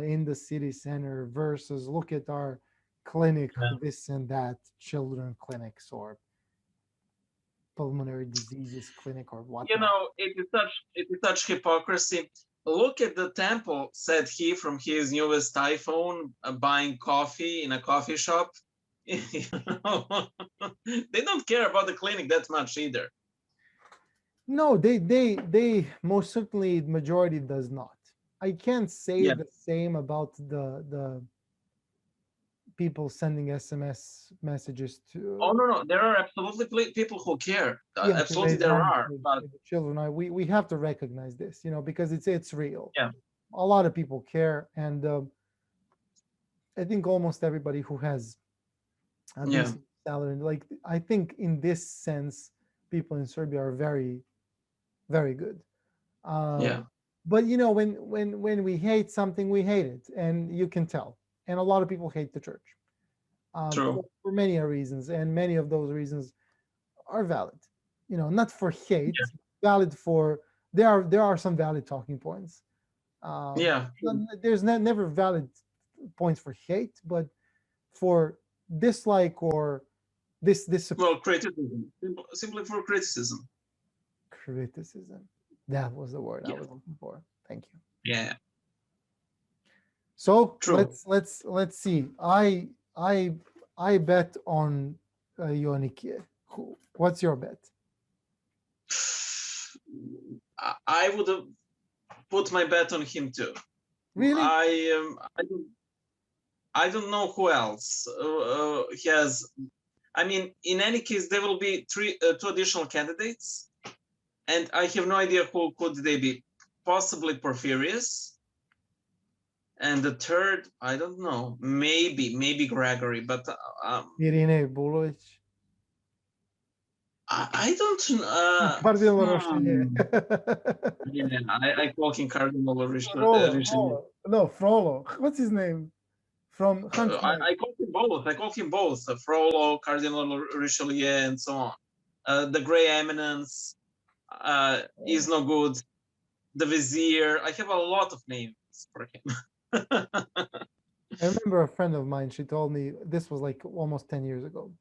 in the city center versus look at our clinic, Yeah, this and that children clinics or pulmonary diseases clinic or You whatnot. know, it is such hypocrisy. Look at the temple, said he from his newest iPhone, buying coffee in a coffee shop. You know, they don't care about the clinic that much either. No, they most certainly majority does not. I can't say Yeah. the same about the people sending SMS messages Oh to, no, no, there are absolutely people who care. yeah, to Absolutely, raise there money are. But for the children. We have to recognize this, because it's real. yeah, A lot of people care, and I think almost everybody who has a yeah, decent salary, like I think in this sense, people in Serbia are very very good. Uh, yeah. but when we hate something, we hate it, and you can tell. And a lot of people hate the church True. for many reasons, and many of those reasons are valid. Not for hate, valid for there are some valid talking points. Yeah, true. There's never valid points for hate, but for dislike or this Well, criticism, simply for criticism. criticism. That was the word I Yeah, was looking for. Thank you. yeah, So true. let's see. I bet on Yonikie. What's your bet? I would have put my bet on him too. Really? I don't know who else has. I mean, in any case, there will be two additional candidates, and I have no idea who could they be. Possibly Porphyrius, and the third, I don't know. Maybe Gregory, but Irine Bulovic. I don't. Cardinal Rochelier. Yeah, I call him Cardinal Richelieu. Frollo. No, Frollo. What's his name? From Huntsman. I call him both. I call him both. Frollo, Cardinal Richelieu, and so on. The Grey Eminence is no good. The Vizier. I have a lot of names for him. I remember a friend of mine, she told me this was like almost 10 years ago.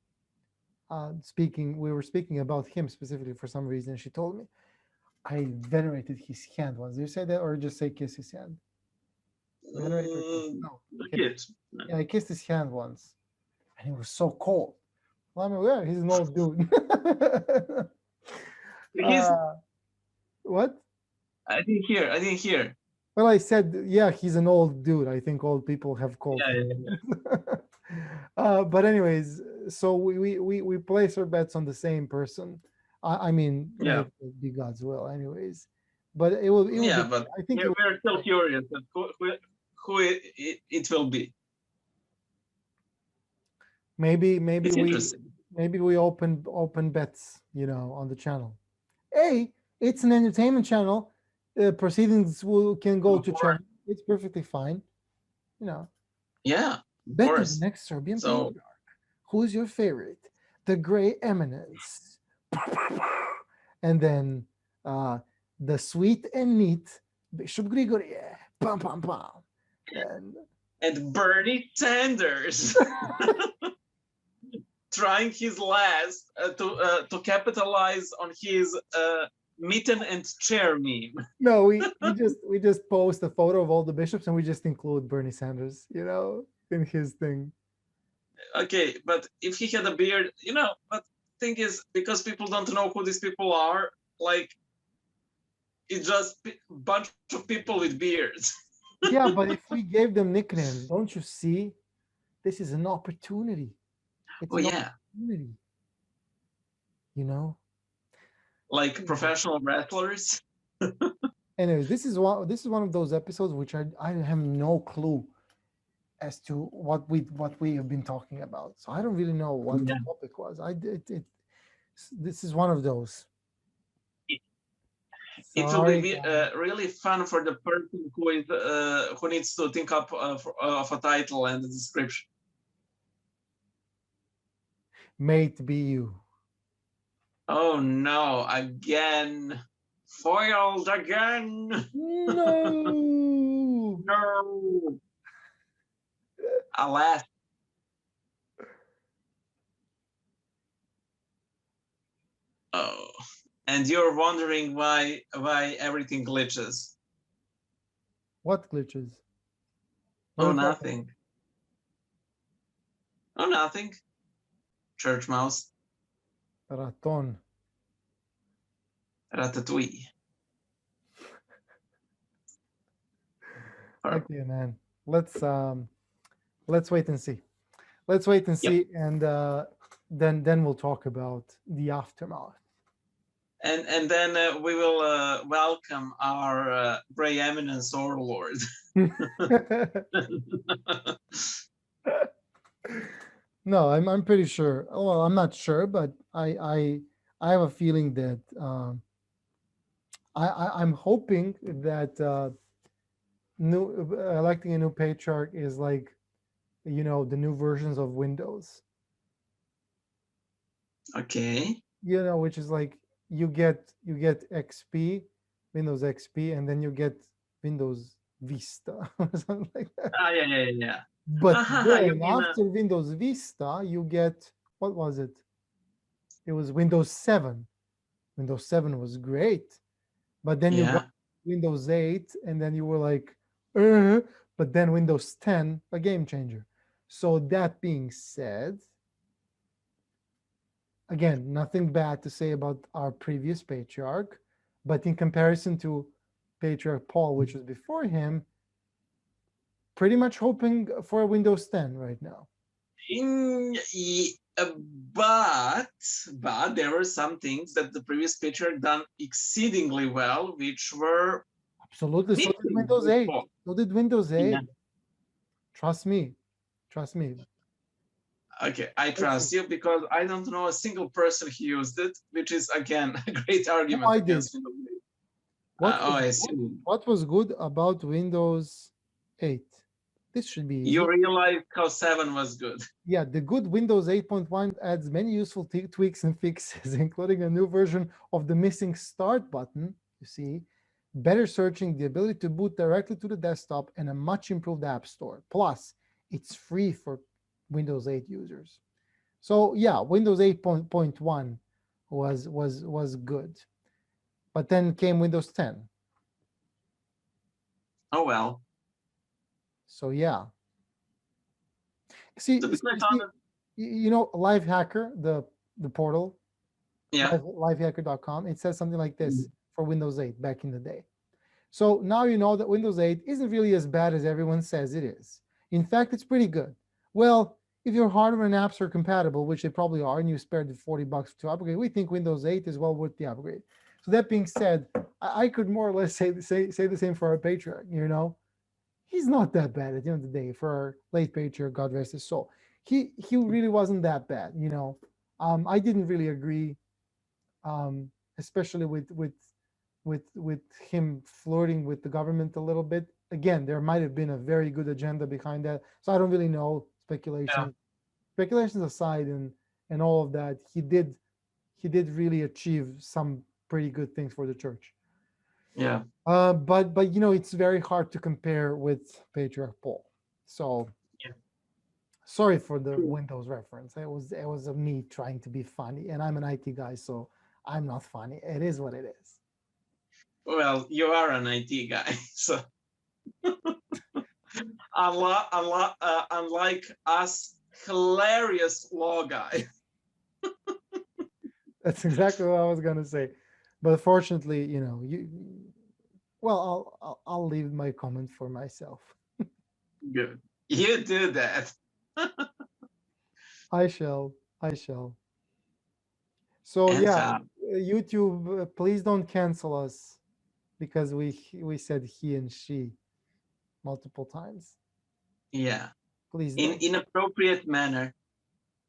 We were speaking about him specifically for some reason. She told me, I venerated his hand once. Do you say that or just say kiss his hand? Venerate or kiss? No. Kiss. Kid. Yeah, I kissed his hand once and he was so cold. Well, I mean, yeah, he's an old dude. He's. uh, what? I didn't hear. I didn't hear. Well, I said, yeah, he's an old dude. I think old people have cold Yeah, yeah, hands. But anyways, so we place our bets on the same person. I mean, may yeah, it be God's will, anyways. But it will yeah. be. But I think it will we're be still great. curious at who it will be. Maybe It's we interesting. open bets, on the channel. Hey, it's an entertainment channel. Proceedings can go Of to course. charity. It's perfectly fine. You know, Yeah, of bet on the course. next Serbian So patriarch. Who's your favorite? The Grey Eminence. And then uh, the sweet and neat Bishop Grigory. Pam pam pam. And and Bernie Sanders trying his last to capitalize on his mitten and chair meme. no, we just post a photo of all the bishops and we just include Bernie Sanders, in his thing. Okay, but if he had a beard, but thing is, because people don't know who these people are, like it's just bunch of people with beards. Yeah, but if we gave them nicknames, don't you see? This is an opportunity. It's Oh an yeah, opportunity, you know. like professional wrestlers. Anyways, this is one of those episodes which I have no clue as to what we have been talking about. So I don't really know what the Yeah. topic was. This is one of those. It will Sorry, be guys. really fun for the person who needs to think up of a title and a description. May it be you. Oh no, again. Foiled again. No. No. Alas. Oh, and you're wondering why everything glitches. What glitches? What are Oh, you talking about? nothing. Oh, nothing. Church mouse. Raton. Ratatouille. Perfect. Okay, man. Let's wait and see. Let's wait and Yep. see, and then we'll talk about the aftermath. And then we will welcome our Grey Eminence Overlord. No, I'm pretty sure. Well, I'm not sure, but I have a feeling that I'm hoping that new electing a new patriarch is like, the new versions of Windows. Okay. Which is like you get XP, Windows XP, and then you get Windows Vista or something like that. Ah, yeah, yeah, yeah. But You then mean after Windows Vista, you get, what was it? It was Windows 7. Windows 7 was great, but then you got yeah. Windows 8, and then you were like, but then Windows 10, a game changer. So that being said, again, nothing bad to say about our previous patriarch, but in comparison to Patriarch Paul, which was before him, pretty much hoping for a Windows 10 right now. In, but but there were some things that the previous patriarch done exceedingly well, which were Absolutely. So did missing Windows 8. before. So did Windows Yeah. 8. Trust me. Trust me. Okay, I Let's see. trust you because I don't know a single person who used it, which is again a great No, argument I did. against Windows 8. What Oh, was I good? see. What was good about Windows 8? This should be You easy. realize how 7 was good. Yeah, the good Windows 8.1 adds many useful tweaks and fixes, including a new version of the missing start button, you see, better searching, the ability to boot directly to the desktop, and a much improved app store. Plus, it's free for Windows 8 users. So yeah, Windows 8.1 was good. But then came Windows 10. Oh well. So yeah. See, To be quite see, honest, Lifehacker, the portal, yeah. lifehacker.com, it says something like this for Windows 8 back in the day. So now you know that Windows 8 isn't really as bad as everyone says it is. In fact, it's pretty good. Well, if your hardware and apps are compatible, which they probably are, and you spared the $40 to upgrade, we think Windows 8 is well worth the upgrade. So that being said, I could more or less say the same for our patriarch. He's not that bad at the end of the day for our late patriarch, God rest his soul. He really wasn't that bad. I didn't really agree, especially with him flirting with the government a little bit. Again, there might have been a very good agenda behind that. So I don't really know. Yeah. Speculations aside, and all of that, he did really achieve some pretty good things for the church. Yeah. But it's very hard to compare with Patriarch Paul. So Yeah. sorry for the Windows reference. It was me trying to be funny, and I'm an IT guy, so I'm not funny. It is what it is. Well, you are an IT guy, so unlike us hilarious law guy. That's exactly what I was gonna say. But fortunately, you. Well, I'll leave my comment for myself. Good. You do that. I shall. I shall. So And yeah, fab. YouTube, please don't cancel us because we said he and she multiple times. Yeah. Please In don't. inappropriate manner.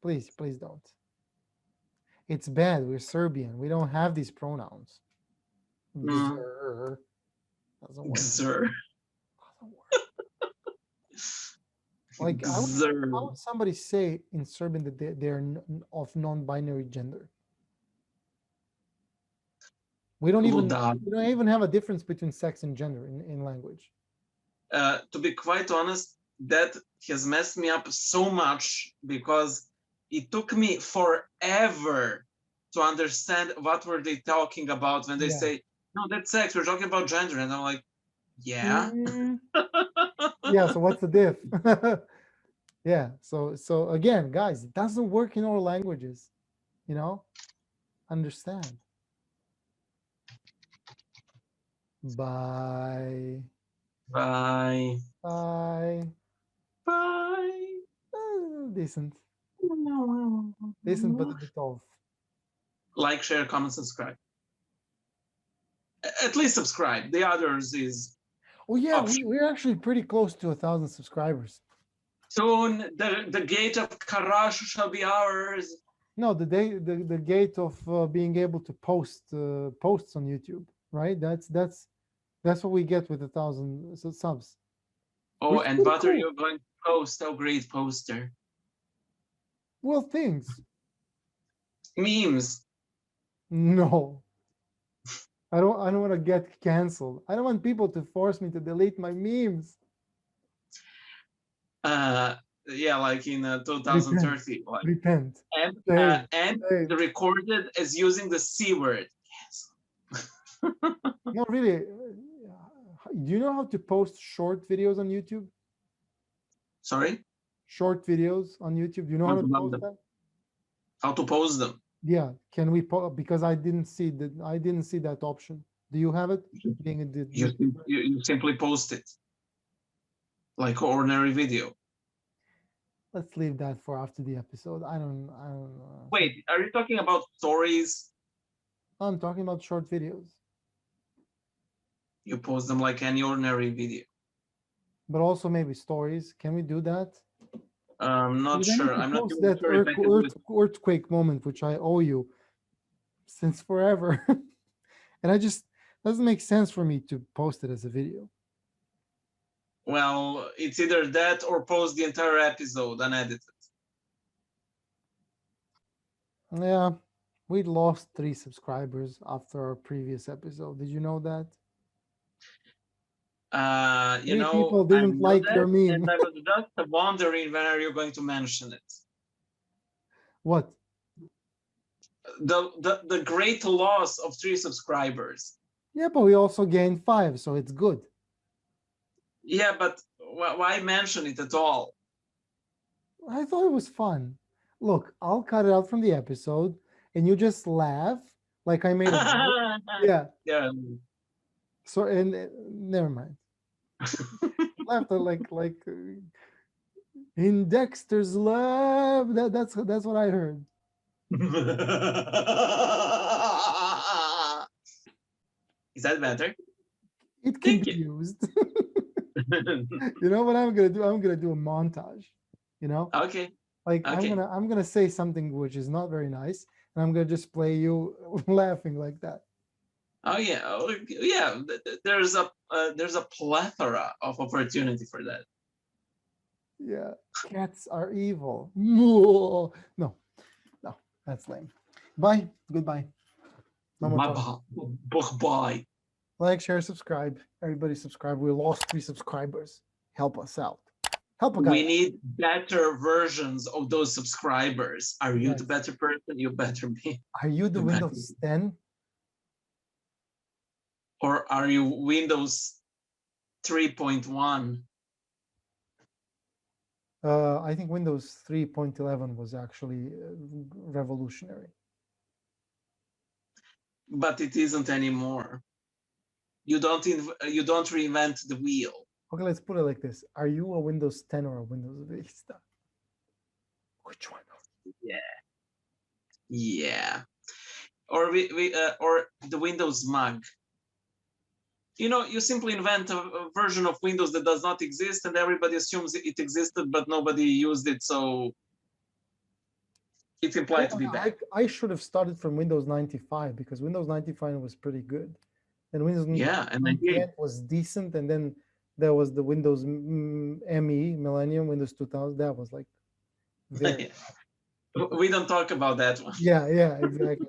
Please don't. It's bad. We're Serbian. We don't have these pronouns. Mm, Gzer doesn't work. Xer. Doesn't work. Like Xer. how would somebody say in Serbian that they're of non-binary gender? We don't even Ludar. we don't even have a difference between sex and gender in language. To be quite honest, that has messed me up so much because it took me forever to understand what were they talking about when they Yeah. say, no, that's sex, we're talking about gender. And I'm like, yeah. Yeah. So what's the diff? Yeah. So again, guys, it doesn't work in all languages. You know, understand. Bye. Bye. Bye. Bye. Decent. Decent, but a bit off. Like, share, comment, subscribe. At least subscribe. The others is Oh yeah, optional. we're actually pretty close to 1,000 subscribers. Soon the gate of Karash shall be ours. No, the gate of being able to post posts on YouTube, right? That's what we get with 1,000 subs. Oh, Which is and pretty what are cool. you going to post? Oh, great poster. Well, things. Memes. No, I don't want to get canceled. I don't want people to force me to delete my memes. Yeah, like in Repent, 2030. Like, repent. and Shame. the recorded is using the C word. Yes. No, really. Do you know how to post short videos on YouTube? Sorry? Short videos on YouTube. Do you know how to post them? How to post them? Yeah. Can we post? Because I didn't see that. I didn't see that option. Do you have it? Being a YouTuber. You simply post it like ordinary video. Let's leave that for after the episode. I don't know. Wait, are you talking about stories? I'm talking about short videos. You post them like any ordinary video. But also maybe stories. Can we do that? I'm not Because I need sure. to I'm not post even that sure if I can do it. earthquake moment, which I owe you since forever. And I just doesn't make sense for me to post it as a video. Well, it's either that or post the entire episode unedited. Yeah, we lost 3 subscribers after our previous episode. Did you know that? You 3 know, people I didn't know like that, your and meme. I was just wondering when are you going to mention it. What? The great loss of 3 subscribers. Yeah, but we also gained 5, so it's good. Yeah, but why mention it at all? I thought it was fun. Look, I'll cut it out from the episode, and you just laugh like I made a joke. Yeah. Yeah. So and never mind. Laughed like in Dexter's Lab. That's what I heard. Is that better? It can Thank be you. used. You know what I'm gonna do? I'm gonna do a montage. You know, Okay. like Okay. I'm gonna say something which is not very nice, and I'm gonna just play you laughing like that. Oh yeah. Oh, yeah. There's a plethora of opportunity for that. Yeah, cats are evil. No, no, that's lame. Bye. Goodbye. No more talking. Bye. Like, share, subscribe. Everybody subscribe. We lost 3 subscribers. Help us out. Help a guy We out. need better versions of those subscribers. Are you the Yes. better person? You better be. Are you the You better Windows 10? Or are you Windows 3.1? I think Windows 3.11 was actually revolutionary. But it isn't anymore. You don't reinvent the wheel. Okay, let's put it like this. Are you a Windows 10 or a Windows Vista? Which one? Yeah. Or or the Windows mug. You simply invent a version of Windows that does not exist, and everybody assumes it existed, but nobody used it, so it's implied to be bad. I should have started from Windows 95 because Windows 95 was pretty good. And Windows Yeah, and I 98 did. was decent. And then there was the Windows ME, Millennium, Windows 2000. That was like very. We don't talk about that one. Yeah, exactly.